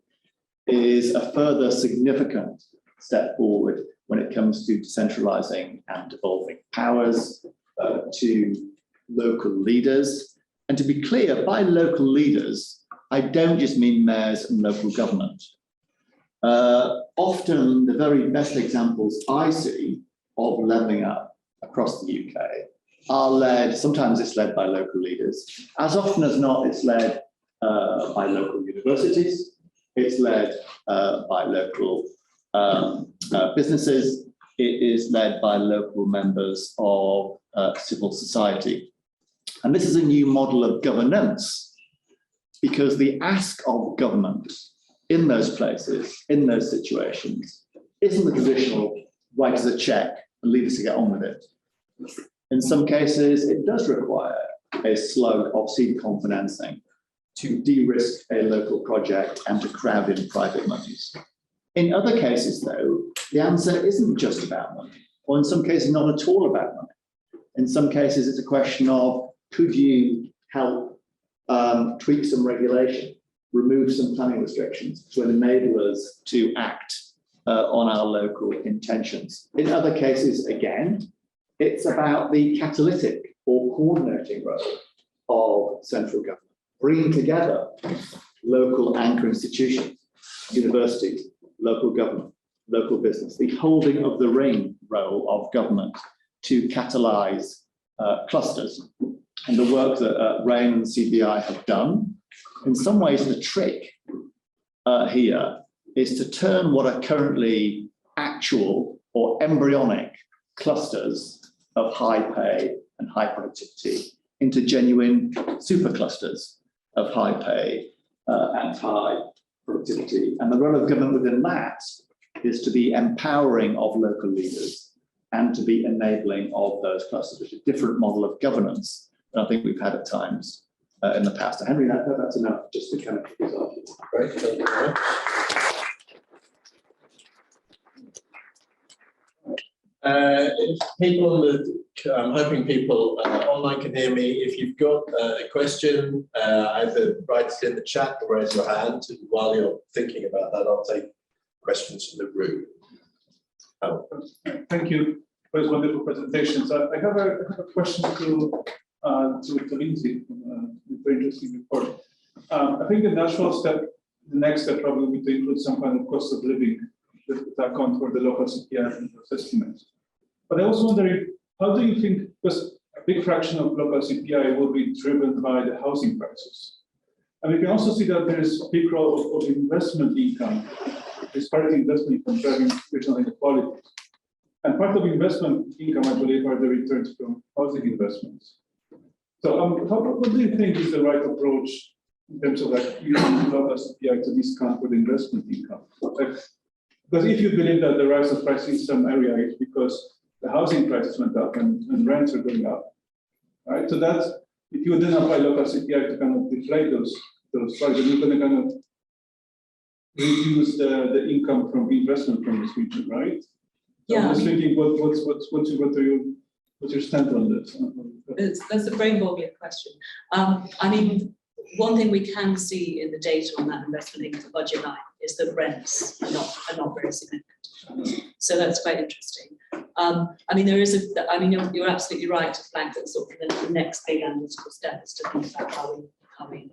is a further significant step forward when it comes to decentralising and devolving powers to local leaders. And to be clear, by local leaders, I don't just mean mayors and local government. Often the very best examples I see of levelling up across the UK are led, sometimes it's led by local leaders. As often as not, it's led by local universities. It's led by local businesses. It is led by local members of civil society. And this is a new model of governance because the ask of government in those places, in those situations, isn't the traditional write us a check and leave us to get on with it. In some cases, it does require a slug of seed confinancing to de-risk a local project and to crowd in private monies. In other cases, though, the answer isn't just about money, or in some cases, not at all about money. In some cases, it's a question of, could you help tweak some regulation, remove some planning restrictions to enable us to act on our local intentions? In other cases, again, it's about the catalytic or coordinating role of central government, bringing together local anchor institutions, universities, local government, local business, the holding of the ring role of government to catalyse clusters. And the work that RAIN and the CBI have done in some ways, the trick here is to turn what are currently actual or embryonic clusters of high pay and high productivity into genuine superclusters of high pay and high productivity. And the role of government within that is to be empowering of local leaders and to be enabling of those clusters, which is a different model of governance than I think we've had at times in the past. And Henry, that's enough just to kind of kick us off. Great, thank you very much. If people, I'm hoping people online can hear me. If you've got a question, either write it in the chat or raise your hand. While you're thinking about that, I'll take questions from the room. Oh. Thank you for this wonderful presentation. So I have a question to Lindsay. Very interesting report. I think the natural step, the next step probably would be to include some kind of cost of living that account for the local CPI and those estimates. But I was wondering, how do you think, because a big fraction of local CPI will be driven by the housing prices. And we can also see that there is a big role of investment income, disparate investment income driving regional inequalities. And part of investment income, I believe, are the returns from housing investments. So what do you think is the right approach in terms of like using local CPI to discount for the investment income? Because if you believe that the rise of prices in some area is because the housing prices went up and rents are going up, right? So that's, if you then apply local CPI to kind of deflate those prices, you're going to kind of reduce the income from investment from this region, right? Yeah. I'm just thinking, what's your stand on this? That's a brain-boggling question. I mean, one thing we can see in the data on that investment income budget line is that rents are not very significant. So that's quite interesting. I mean, you're absolutely right to flag that sort of the next big analytical step is to think about how we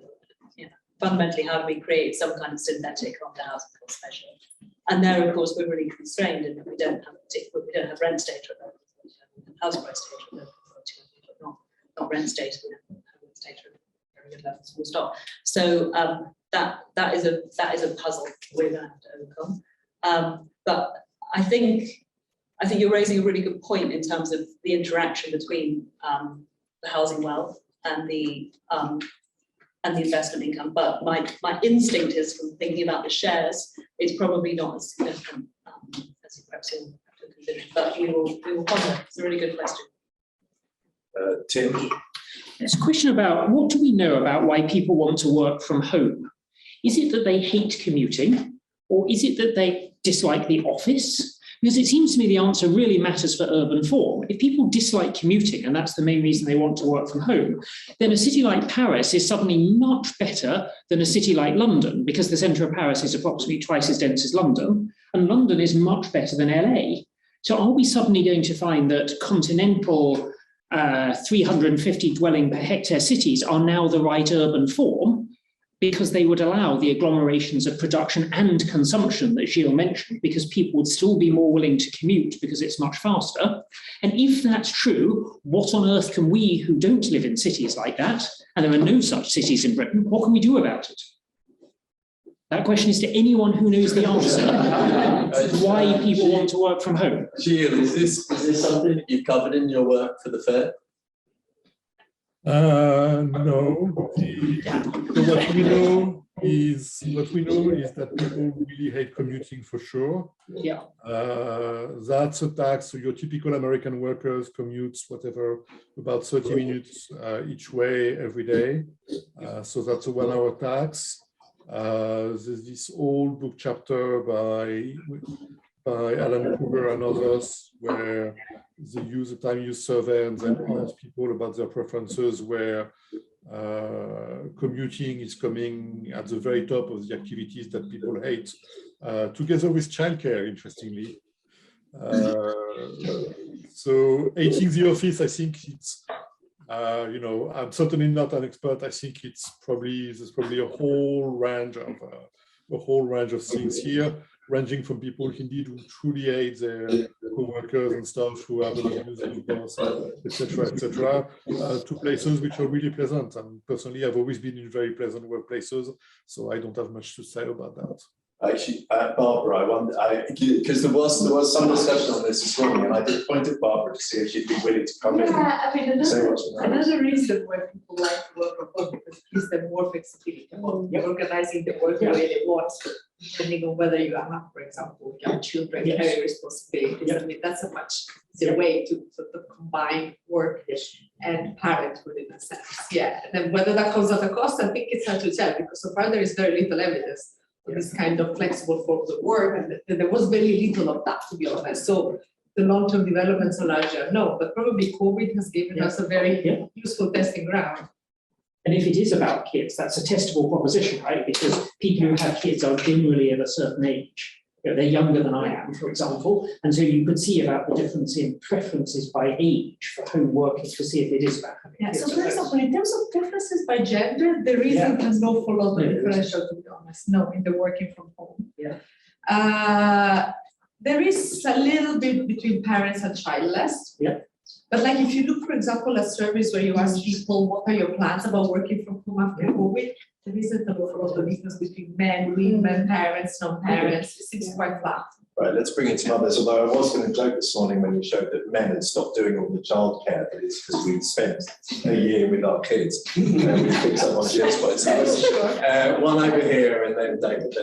fundamentally, how do we create some kind of synthetic on the housing cost measure? And there, of course, we're really constrained in that we don't have rent data at the moment. We have house price data, but not rent data. We have rent data at very good levels. We'll stop. So that is a puzzle we're going to have to overcome. But I think you're raising a really good point in terms of the interaction between the housing wealth and the investment income. But my instinct is, from thinking about the shares, it's probably not as significant as you perhaps have to consider. But we will ponder. It's a really good question. Tim? It's a question about, what do we know about why people want to work from home? Is it that they hate commuting, or is it that they dislike the office? Because it seems to me the answer really matters for urban form. If people dislike commuting, and that's the main reason they want to work from home, then a city like Paris is suddenly much better than a city like London, because the centre of Paris is approximately twice as dense as London, and London is much better than LA. So are we suddenly going to find that continental 350 dwelling per hectare cities are now the right urban form, because they would allow the agglomerations of production and consumption that Gilles mentioned, because people would still be more willing to commute because it's much faster? And if that's true, what on earth can we who don't live in cities like that, and there are no such cities in Britain, what can we do about it? That question is to anyone who knows the answer. Why people want to work from home. Gilles, is this something that you've covered in your work for the fair? No. So what we know is that people really hate commuting for sure. Yeah. That's a tax. So your typical American workers commutes about 30 minutes each way every day. So that's a 1 hour tax. There's this old book chapter by Alan Kruger and others, where they use a time use survey and then ask people about their preferences, where commuting is coming at the very top of the activities that people hate, together with childcare, interestingly. So hating the office, I think it's, I'm certainly not an expert. I think there's probably a whole range of a whole range of things here, ranging from people indeed who truly hate their co-workers and stuff, who have a lot of music with us, etc., to places which are really pleasant. And personally, I've always been in very pleasant workplaces, so I don't have much to say about that. Actually, Barbara, I wonder, because there was some discussion on this morning, and I did point at Barbara to see if she'd be willing to come in. Yeah, I mean, Say what's in that. another reason why people like to work from home because it gives them more flexibility about organizing the work the way they want, depending on whether you have, for example, young children, Yes. carry responsibilities. I mean, that's a much easier way to sort of combine work and parenthood in a sense. Yeah, and then whether that comes at a cost, I think it's hard to tell because so far there is very little evidence for this kind of flexible forms of work, and there was very little of that, to be honest. So the long-term developments are largely unknown, but probably COVID has given us a very useful testing ground. And if it is about kids, that's a testable proposition, right? Because people who have kids are generally of a certain age. You know, they're younger than I am, for example. And so you could see about the difference in preferences by age for home working to see if it is about having kids. So for example, in terms of preferences by gender, there isn't an awful lot of differential, to be honest, no, in the working from home. There is a little bit between parents and childless. But like if you look, for example, at surveys where you ask people, what are your plans about working from home after COVID? There isn't an awful lot of difference between men, women, parents, non-parents. It seems quite flat. Right, let's bring it to mothers, although I was going to joke this morning when you showed that men had stopped doing all the childcare, but it's because we'd spent a year with our kids. And we picked up on Jill's points. One over here and then David.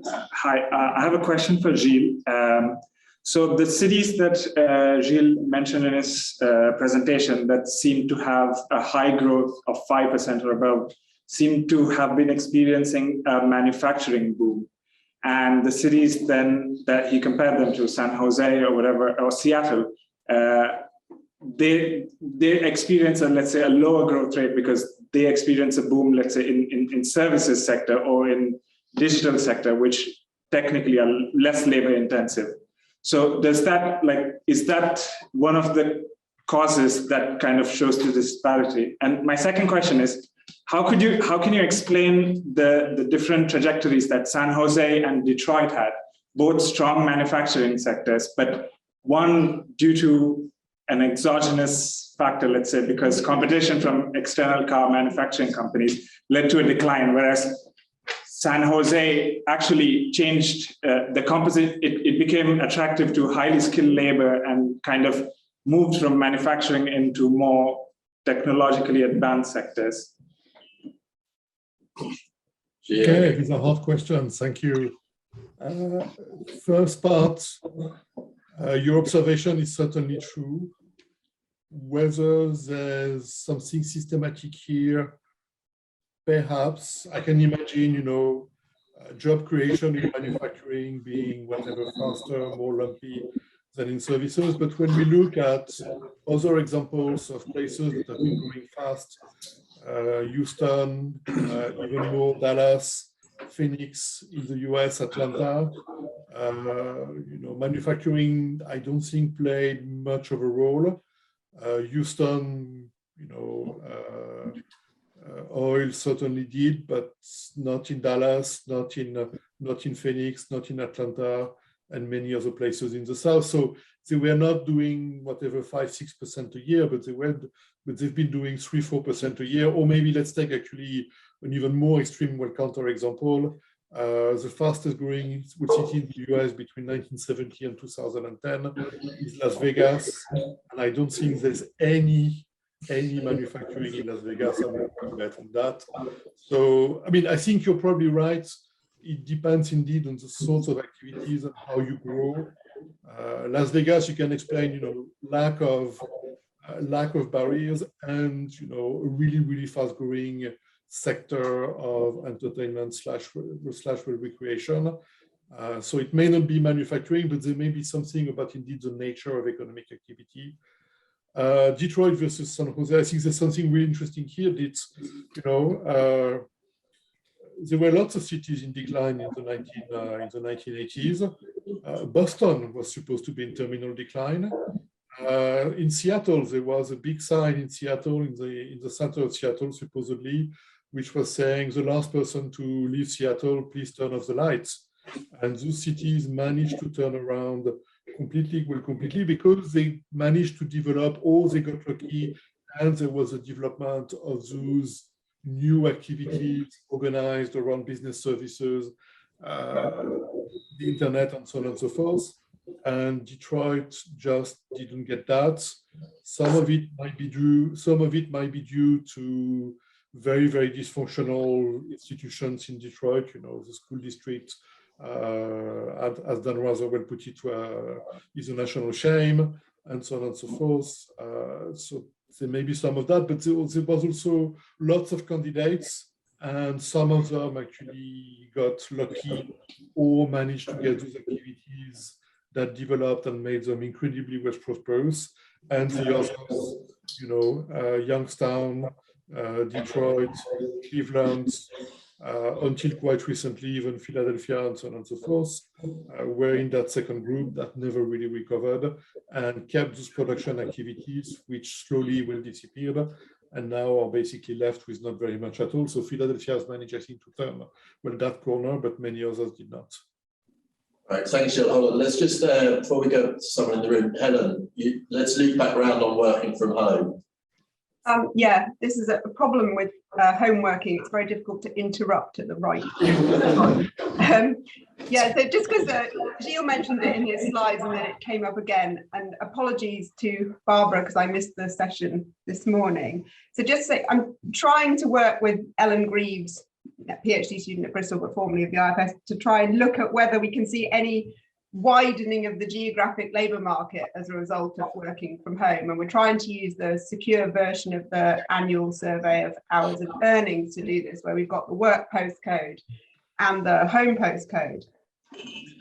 Hi, I have a question for Gilles. So the cities that Gilles mentioned in his presentation that seem to have a high growth of 5% or above seem to have been experiencing a manufacturing boom. And the cities then that he compared them to, San Jose or whatever, or Seattle, they experience let's say a lower growth rate because they experience a boom, let's say in services sector or in digital sector, which technically are less labor intensive. So does that is that one of the causes that kind of shows the disparity? And my second question is, how can you explain the different trajectories that San Jose and Detroit had, both strong manufacturing sectors, but one due to an exogenous factor, let's say, because competition from external car manufacturing companies led to a decline, whereas San Jose actually changed the composite. It became attractive to highly skilled labor and kind of moved from manufacturing into more technologically advanced sectors. Okay, these are hard questions. Thank you. First part, your observation is certainly true. Whether there's something systematic here, perhaps. I can imagine, job creation in manufacturing being whatever faster, more lumpy than in services. But when we look at other examples of places that have been growing fast, Houston, even more Dallas, Phoenix in the US, Atlanta, manufacturing, I don't think played much of a role. Houston, oil certainly did, but not in Dallas, not in Phoenix, not in Atlanta, and many other places in the South. So they were not doing whatever 5-6% a year, but they've been doing 3-4% a year. Or maybe let's take actually an even more extreme, counter example. The fastest growing city in the US between 1970 and 2010 is Las Vegas, and I don't think there's any manufacturing in Las Vegas. I'm not bet on that. So, I think you're probably right. It depends indeed on the sorts of activities and how you grow. Las Vegas, you can explain, lack of barriers and, a really, really fast growing sector of entertainment slash recreation. So it may not be manufacturing, but there may be something about indeed the nature of economic activity. Detroit versus San Jose, I think there's something really interesting here. It's, there were lots of cities in decline in the 1980s. Boston was supposed to be in terminal decline. In Seattle, there was a big sign in Seattle, in the center of Seattle, supposedly, which was saying the last person to leave Seattle, please turn off the lights. And those cities managed to turn around completely because they managed to develop, or they got lucky, and there was a development of those new activities organized around business services, the internet, and so on and so forth. And Detroit just didn't get that. Some of it might be due to very, very dysfunctional institutions in Detroit. You know, the school district, as Dan rather well put it, is a national shame, and so on and so forth. So there may be some of that, but there was also lots of candidates, and some of them actually got lucky or managed to get those activities that developed and made them incredibly well prosperous. And the others, you know, Youngstown, Detroit, Cleveland, until quite recently, even Philadelphia, and so on and so forth, were in that second group that never really recovered and kept those production activities, which slowly will disappear, and now are basically left with not very much at all. So Philadelphia has managed, I think, to turn well that corner, but many others did not. Right, thanks, Jill. Hold on, let's just, before we go to someone in the room, Helen, let's loop back around on working from home. Yeah, this is a problem with home working. It's very difficult to interrupt at the right time. Yeah, so just because Gilles mentioned it in his slides and then it came up again, and apologies to Barbara because I missed the session this morning. So just say, I'm trying to work with Ellen Greaves, a PhD student at Bristol, but formerly of the IFS, to try and look at whether we can see any widening of the geographic labour market as a result of working from home. And we're trying to use the secure version of the annual survey of hours of earnings to do this, where we've got the work postcode and the home postcode.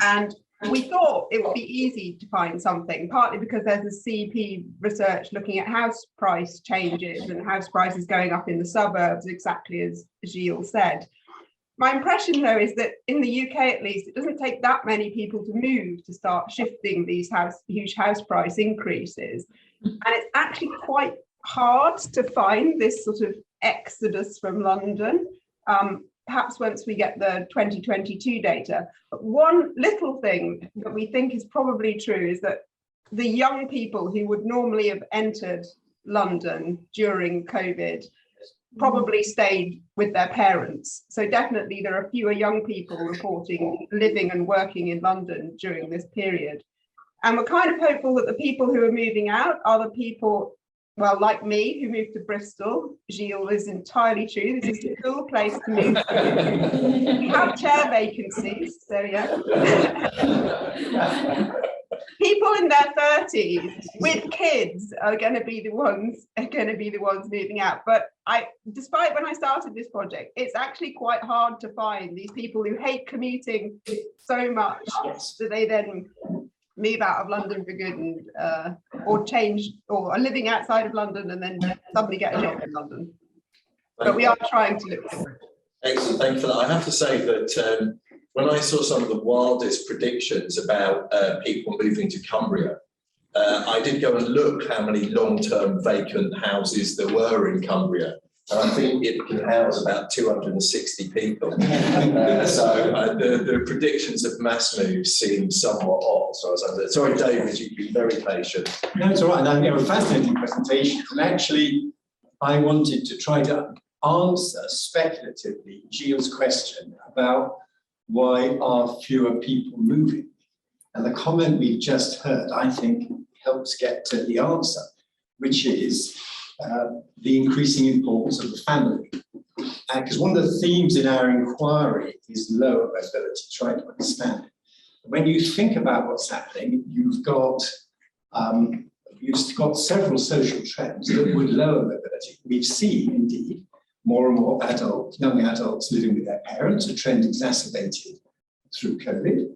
And we thought it would be easy to find something, partly because there's a CEP research looking at house price changes and house prices going up in the suburbs, exactly as Gilles said. My impression, though, is that in the UK, at least, it doesn't take that many people to move to start shifting these huge house price increases. And it's actually quite hard to find this sort of exodus from London, perhaps once we get the 2022 data. But one little thing that we think is probably true is that the young people who would normally have entered London during COVID probably stayed with their parents. So definitely there are fewer young people reporting living and working in London during this period. And we're kind of hopeful that the people who are moving out are the people, well, like me, who moved to Bristol. Gilles is entirely true. This is a cool place to move to. We have chair vacancies, so yeah. People in their 30s with kids are going to be the ones moving out. But despite when I started this project, it's actually quite hard to find these people who hate commuting so much that they then move out of London for good, and or change, or are living outside of London and then suddenly get a job in London. But we are trying to look for it. Excellent, thank you for that. I have to say that when I saw some of the wildest predictions about people moving to Cumbria, I did go and look how many long-term vacant houses there were in Cumbria. And I think it can house about 260 people. So the predictions of mass moves seem somewhat odd. So I was like, sorry, David, you've been very patient. No, it's all right. And a fascinating presentation. And actually, I wanted to try to answer speculatively Gilles' question about why are fewer people moving? And the comment we've just heard, I think, helps get to the answer, which is the increasing importance of the family. Because one of the themes in our inquiry is lower mobility, trying to understand it. When you think about what's happening, you've got several social trends that would lower mobility. We've seen, indeed, more and more young adults living with their parents, a trend exacerbated through COVID.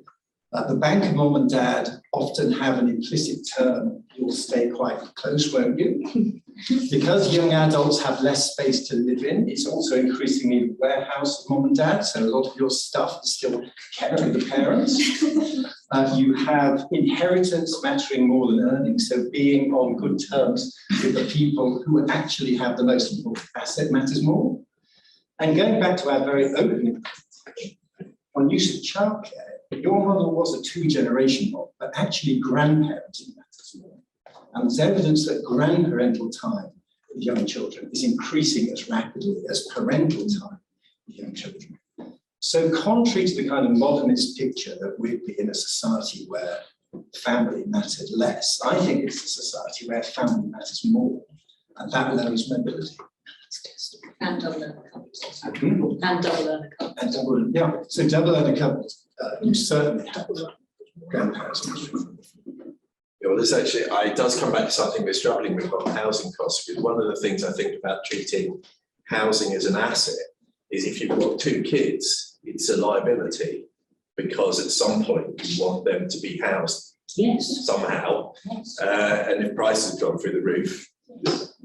The bank of mom and dad often have an implicit term, you'll stay quite close, won't you? Because young adults have less space to live in, it's also increasingly the warehouse of mom and dad, so a lot of your stuff is still kept with the parents. You have inheritance mattering more than earnings, so being on good terms with the people who actually have the most important asset matters more. And going back to our very opening, on use of childcare, your model was a two-generation model, but actually grandparenting matters more. And there's evidence that grandparental time with young children is increasing as rapidly as parental time with young children. So contrary to the kind of modernist picture that we'd be in a society where family mattered less, I think it's a society where family matters more, and that allows mobility. And double earner couples. And double earner couples. And double, yeah, so double earner couples, you certainly have grandparents. Yeah, well, this actually, it does come back to something we're struggling with on housing costs, because one of the things I think about treating housing as an asset is if you've got two kids, it's a liability, because at some point you want them to be housed somehow. Yes. And if prices have gone through the roof,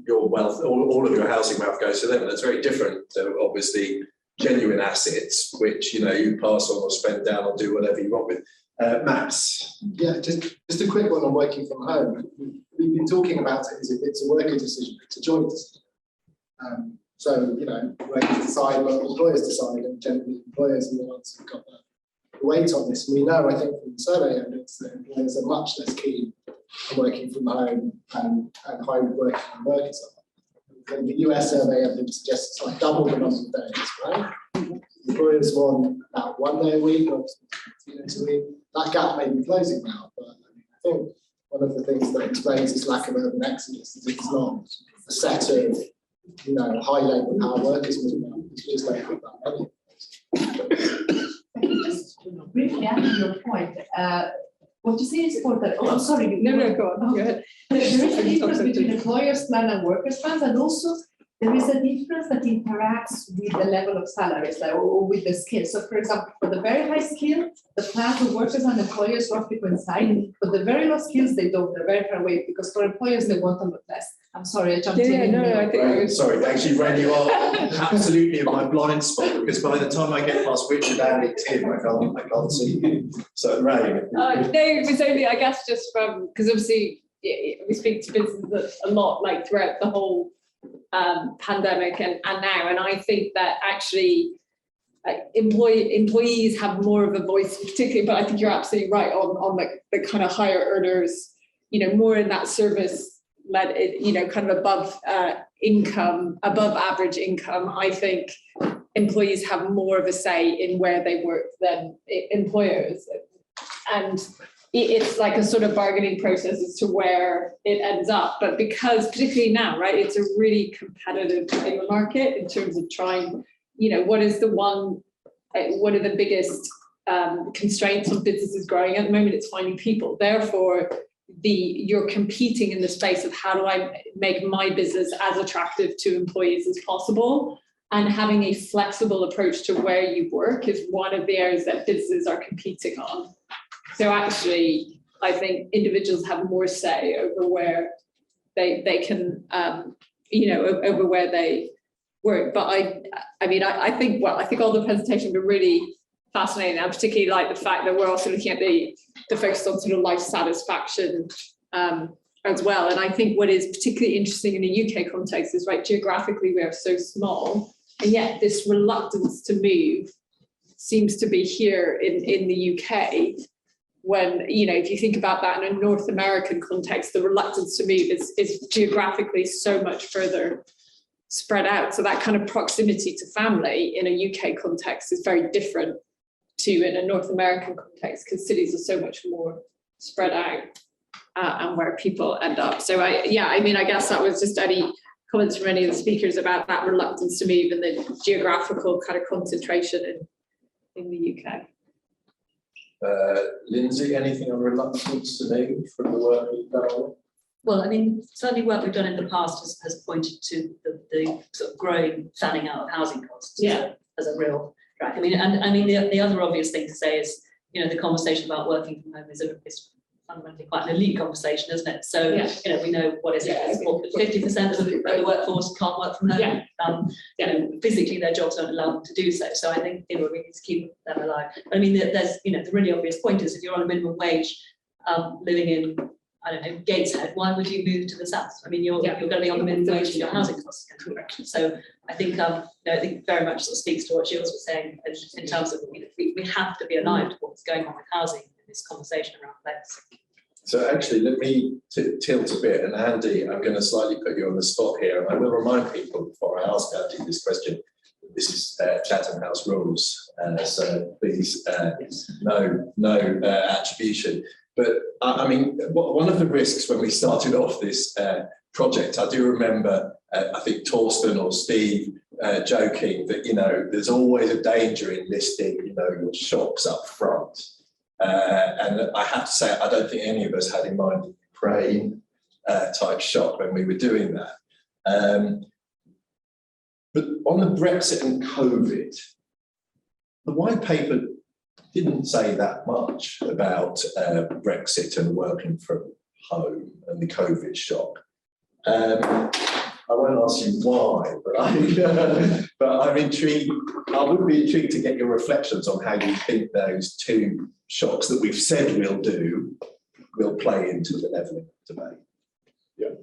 your wealth, all of your housing wealth goes to them. That's very different to obviously genuine assets, which you pass on or spend down or do whatever you want with. Max. Yeah, just a quick one on working from home. We've been talking about it as if it's a worker decision, it's a joint decision. So, workers decide, well, employers decide, and generally employers are the ones who've got the weight on this. We know, I think, from the survey evidence that employers are much less keen on working from home and hybrid working than workers are. And the US survey evidence suggests it's like double the number of days, right? Employers want about 1 day a week or 2 days a week. That gap may be closing now, but I think one of the things that explains this lack of urban exodus is it's not a set of high labour power workers moving out. It's just like that many. Just briefly add to your point, what you say is important. Oh, I'm sorry. No, go on. Go ahead. There is a difference between employers' plan and workers' plans, and also there is a difference that interacts with the level of salaries or with the skills. So, for example, for the very high skill, the plans of workers and employers roughly coincide. But the very low skills, they don't. They're very far away because for employers, they want them but less. I'm sorry, I jumped in. I think Sorry, actually, Ren, you are absolutely in my blind spot, because by the time I get past Richard and Tim, I can't see you. So, Ray. No, it was only, I guess, just from, because obviously we speak to businesses a lot, like throughout the whole pandemic and now, and I think that actually employees have more of a voice, particularly, but I think you're absolutely right on the kind of higher earners, more in that service led, kind of above average income. I think employees have more of a say in where they work than employers, and it's like a sort of bargaining process as to where it ends up. But because particularly now, right, it's a really competitive labour market in terms of trying, what are the biggest constraints on businesses growing at the moment? It's finding people. Therefore, you're competing in the space of how do I make my business as attractive to employees as possible, and having a flexible approach to where you work is one of the areas that businesses are competing on. So actually, I think individuals have more say over where they can, over where they work. But I think all the presentations were really fascinating, and particularly like the fact that we're also looking at the focus on sort of life satisfaction as well. And I think what is particularly interesting in the UK context is, right, geographically we are so small, and yet this reluctance to move seems to be here in the UK. When, if you think about that in a North American context, the reluctance to move is geographically so much further spread out. So that kind of proximity to family in a UK context is very different to in a North American context, because cities are so much more spread out and where people end up. So I guess that was just any comments from any of the speakers about that reluctance to move and the geographical kind of concentration in the UK. Lindsay, anything on reluctance to move from the work you've done? Well, certainly work we've done in the past has pointed to the sort of growing fanning out of housing costs as a real drag. The other obvious thing to say is, the conversation about working from home is fundamentally quite an elite conversation, isn't it? So, we know what is it? 50% of the workforce can't work from home. Physically their jobs don't allow them to do so. So I think, we need to keep them alive. There's, the really obvious point is if you're on a minimum wage, living in I don't know, Gateshead, why would you move to the south? I mean, you're going to be on the minimum wage and your housing costs are going to correction. So I think, I think very much sort of speaks to what Gilles was saying in terms of we have to be alive to what's going on with housing in this conversation around place. So actually, let me tilt a bit, and Andy, I'm going to slightly put you on the spot here, and I will remind people before I ask Andy this question, this is Chatham House rules, so please no attribution. But I mean, one of the risks when we started off this project, I do remember, I think Torsten or Steve joking that, there's always a danger in listing, your shocks up front. And I have to say, I don't think any of us had in mind the Ukraine type shock when we were doing that. But on the Brexit and COVID, the white paper didn't say that much about Brexit and working from home and the COVID shock. I won't ask you why, but I'm intrigued. I would be intrigued to get your reflections on how you think those two shocks that we've said we'll do will play into the levelling debate. Yeah.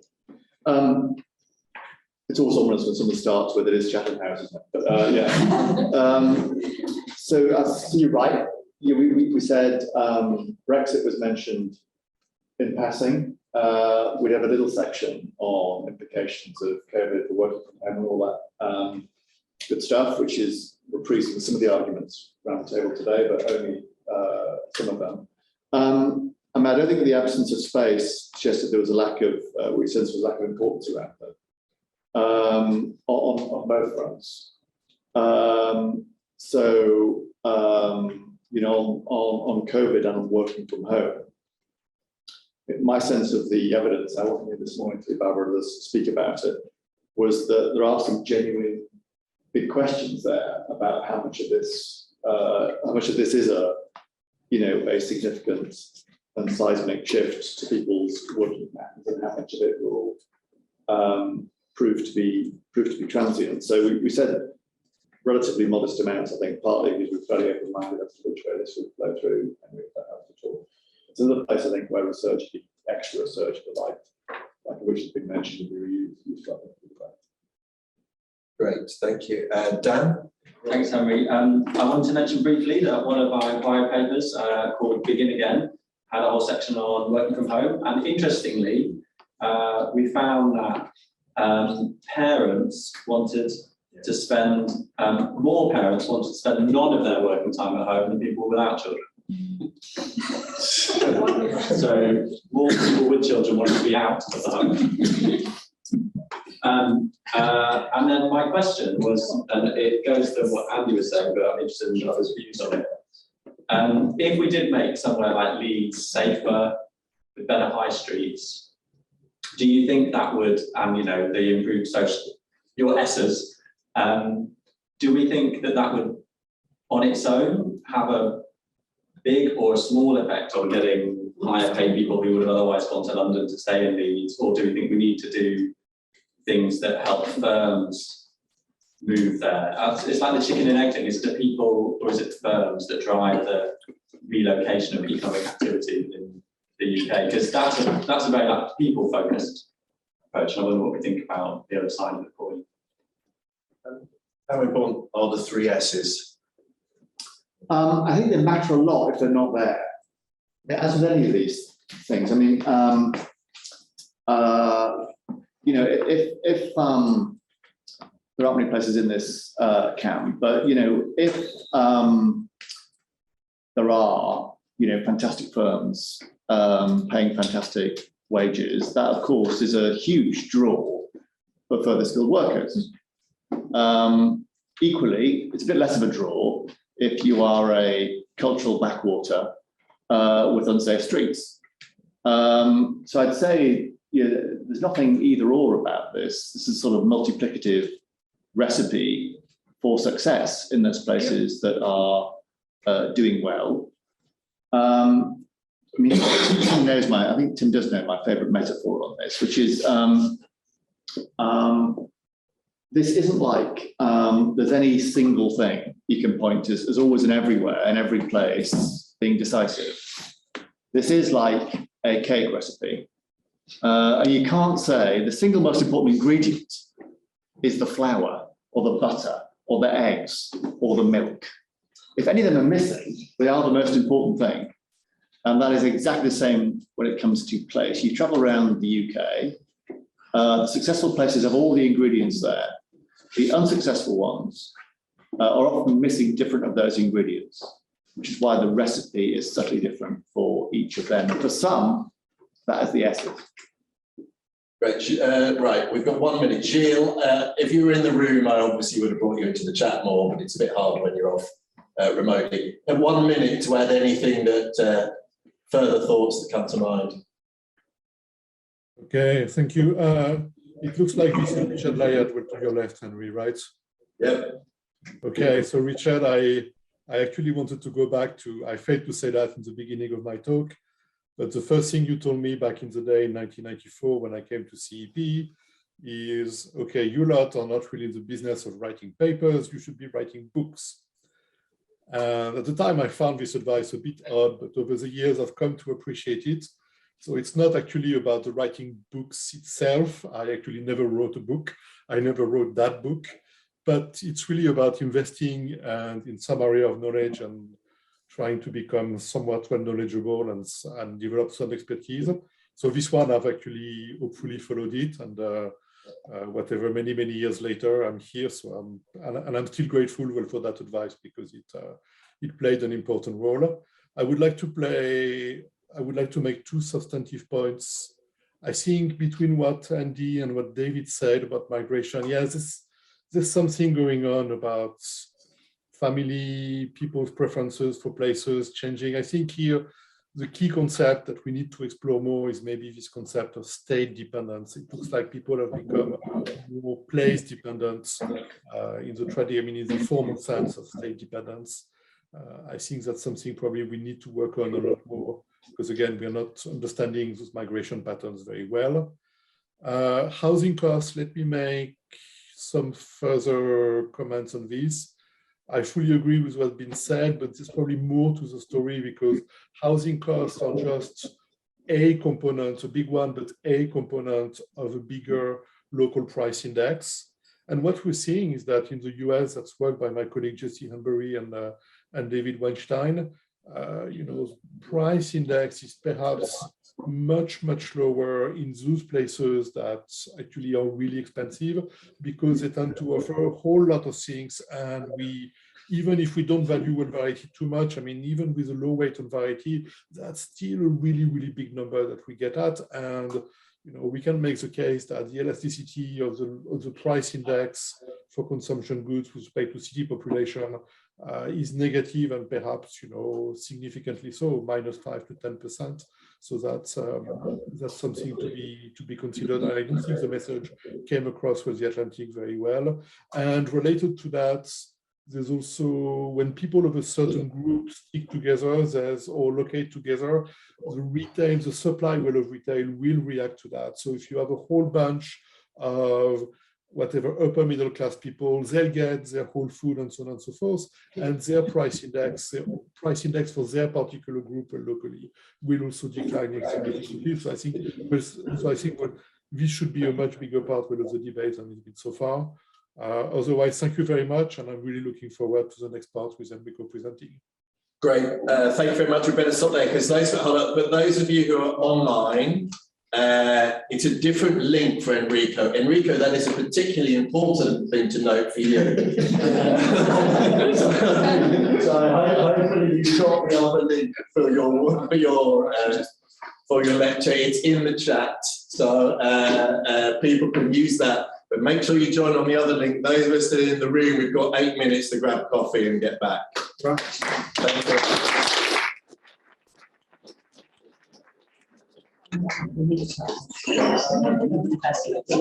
It's also ominous when someone starts with it is Chatham House, isn't it? But yeah. So you're right. Yeah, we said Brexit was mentioned in passing. We'd have a little section on implications of COVID for working from home and all that good stuff, which is reprising some of the arguments around the table today, but only some of them. I mean, I don't think the absence of space suggested there was a lack of, we sense there was a lack of importance around that on both fronts. On COVID and on working from home, my sense of the evidence, I wasn't here this morning to Barbara to speak about it, was that there are some genuine big questions there about how much of this is a significant and seismic shift to people's working patterns, and how much of it will prove to be transient. So we said relatively modest amounts, I think, partly because we're fairly open-minded as to which way this would flow through, and if that helps at all. It's another place, I think, where research, extra research, like which has been mentioned, we use. Great, thank you. Dan? Thanks, Henry. I want to mention briefly that one of our inquiry papers called Begin Again had a whole section on working from home. And interestingly, we found that parents wanted to spend, more parents wanted to spend none of their working time at home than people without children. So more people with children want to be out of the home. And then my question was, and it goes to what Andy was saying, but I'm interested in others' views on it. If we did make somewhere like Leeds safer, with better high streets, do you think that would, the improved social, your S's, do we think that that would, on its own, have a big or a small effect on getting higher paid people who would have otherwise gone to London to stay in Leeds? Or do we think we need to do things that help firms move there? It's like the chicken and egg thing. Is it the people or is it firms that drive the relocation of economic activity in the UK? Because that's a very people-focused approach. And I wonder what we think about the other side of the coin. How important are the 3 S's? I think they matter a lot if they're not there. As with any of these things, I mean, if there aren't many places in this camp, but if there are fantastic firms paying fantastic wages, that of course is a huge draw for further skilled workers. Equally, it's a bit less of a draw if you are a cultural backwater with unsafe streets. So I'd say there's nothing either or about this. This is sort of multiplicative recipe for success in those places that are doing well. I think Tim does know my favourite metaphor on this, which is this isn't like there's any single thing you can point to as always and everywhere in every place being decisive. This is like a cake recipe. And you can't say the single most important ingredient is the flour or the butter or the eggs or the milk. If any of them are missing, they are the most important thing. And that is exactly the same when it comes to place. You travel around the UK, the successful places have all the ingredients there. The unsuccessful ones are often missing different of those ingredients, which is why the recipe is subtly different for each of them. For some, that is the essence. Great. Right, we've got 1 minute. Gilles, if you were in the room, I obviously would have brought you into the chat more, but it's a bit harder when you're off remotely. 1 minute to add anything that further thoughts that come to mind. Okay, thank you. It looks like this is Richard Layard to your left, Henry, right? Yep. Okay, so Richard, I actually wanted to go back to, I failed to say that in the beginning of my talk, but the first thing you told me back in the day in 1994 when I came to CEP is, okay, you lot are not really in the business of writing papers, you should be writing books. And at the time I found this advice a bit odd, but over the years I've come to appreciate it. So it's not actually about the writing books itself. I actually never wrote a book. I never wrote that book, but it's really about investing and in some area of knowledge and trying to become somewhat well knowledgeable and develop some expertise. So this one, I've actually hopefully followed it, and whatever, many years later, I'm here. So I'm still grateful for that advice because it played an important role. I would like to make two substantive points. I think between what Andy and what David said about migration, yes, there's something going on about family, people's preferences for places changing. I think here, the key concept that we need to explore more is maybe this concept of state dependence. It looks like people have become more place dependent in the formal sense of state dependence. I think that's something probably we need to work on a lot more, because again, we are not understanding those migration patterns very well. Housing costs, let me make some further comments on this. I fully agree with what's been said, but there's probably more to the story because housing costs are just a component, a big one, but a component of a bigger local price index. And what we're seeing is that in the US, that's work by my colleague Jesse Hanbury and David Weinstein, price index is perhaps much lower in those places that actually are really expensive because they tend to offer a whole lot of things, and even if we don't value one variety too much, I mean, even with a low weight on variety, that's still a really big number that we get at. And we can make the case that the elasticity of the price index for consumption goods with respect to city population is negative, and perhaps significantly so, -5 to 10%. So that's something to be considered. I don't think the message came across with the Atlantic very well. And related to that, there's also when people of a certain group stick together, or locate together, the supply well of retail will react to that. So if you have a whole bunch of whatever upper middle class people, they'll get their whole food and so on and so forth, and their price index for their particular group locally will also decline significantly. So I think this should be a much bigger part of the debate than it's been so far. Otherwise, thank you very much, and I'm really looking forward to the next part with Enrico presenting. Great, thank you very much. We better stop there because those of you who are online, it's a different link for Enrico. Enrico, that is a particularly important thing to note for you. So hopefully you shot me on the link for your lecture. It's in the chat, so people can use that. But make sure you join on the other link. Those of us that are in the room, we've got 8 minutes to grab coffee and get back. Right. Thank you.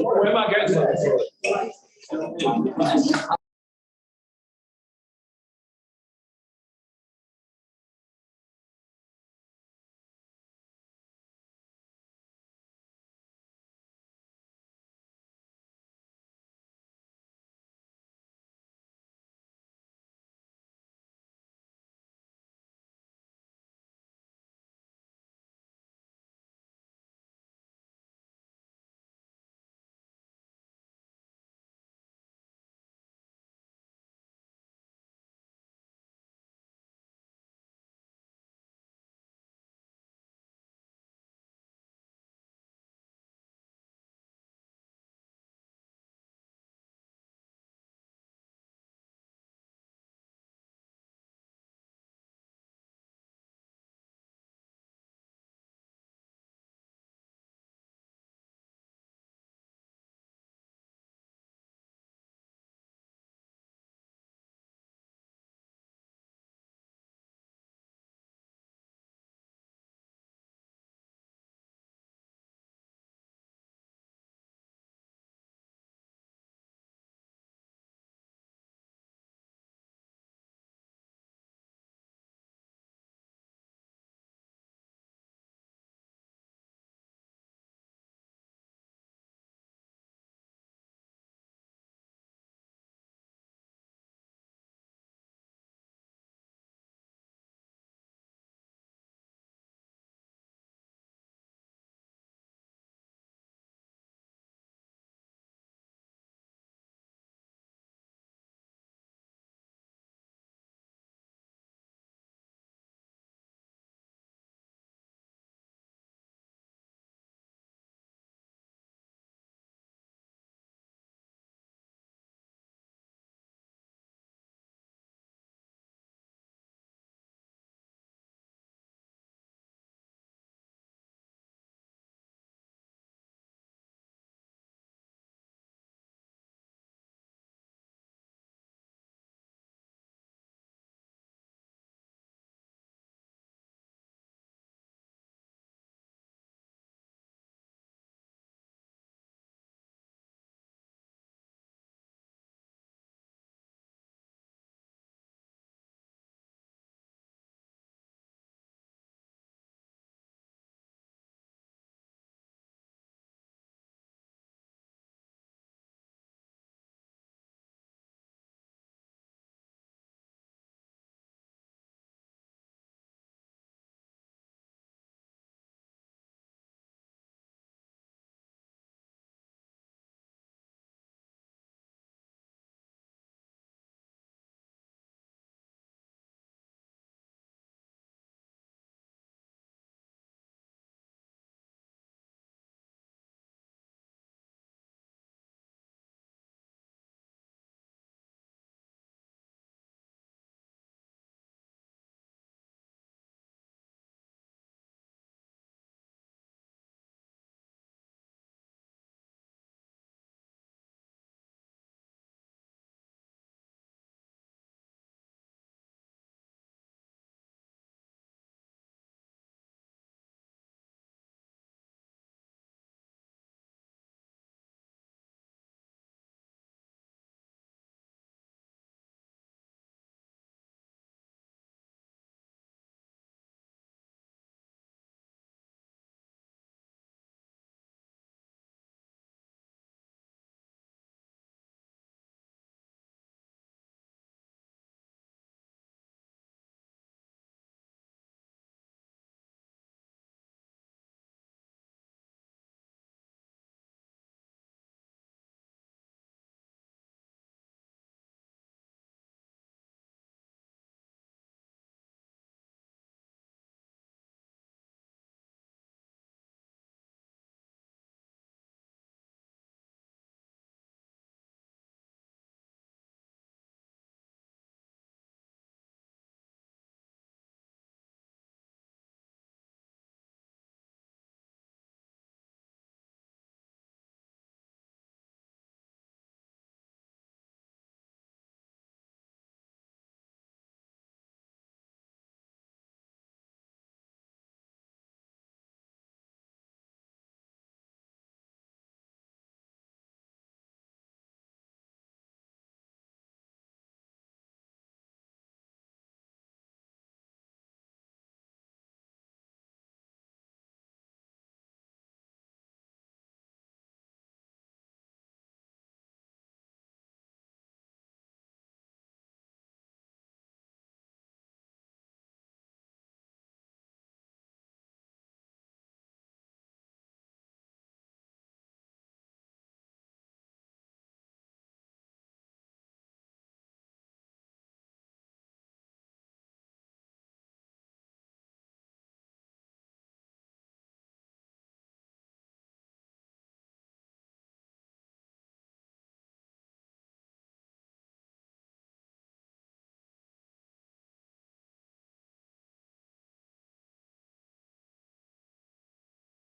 Where am I going?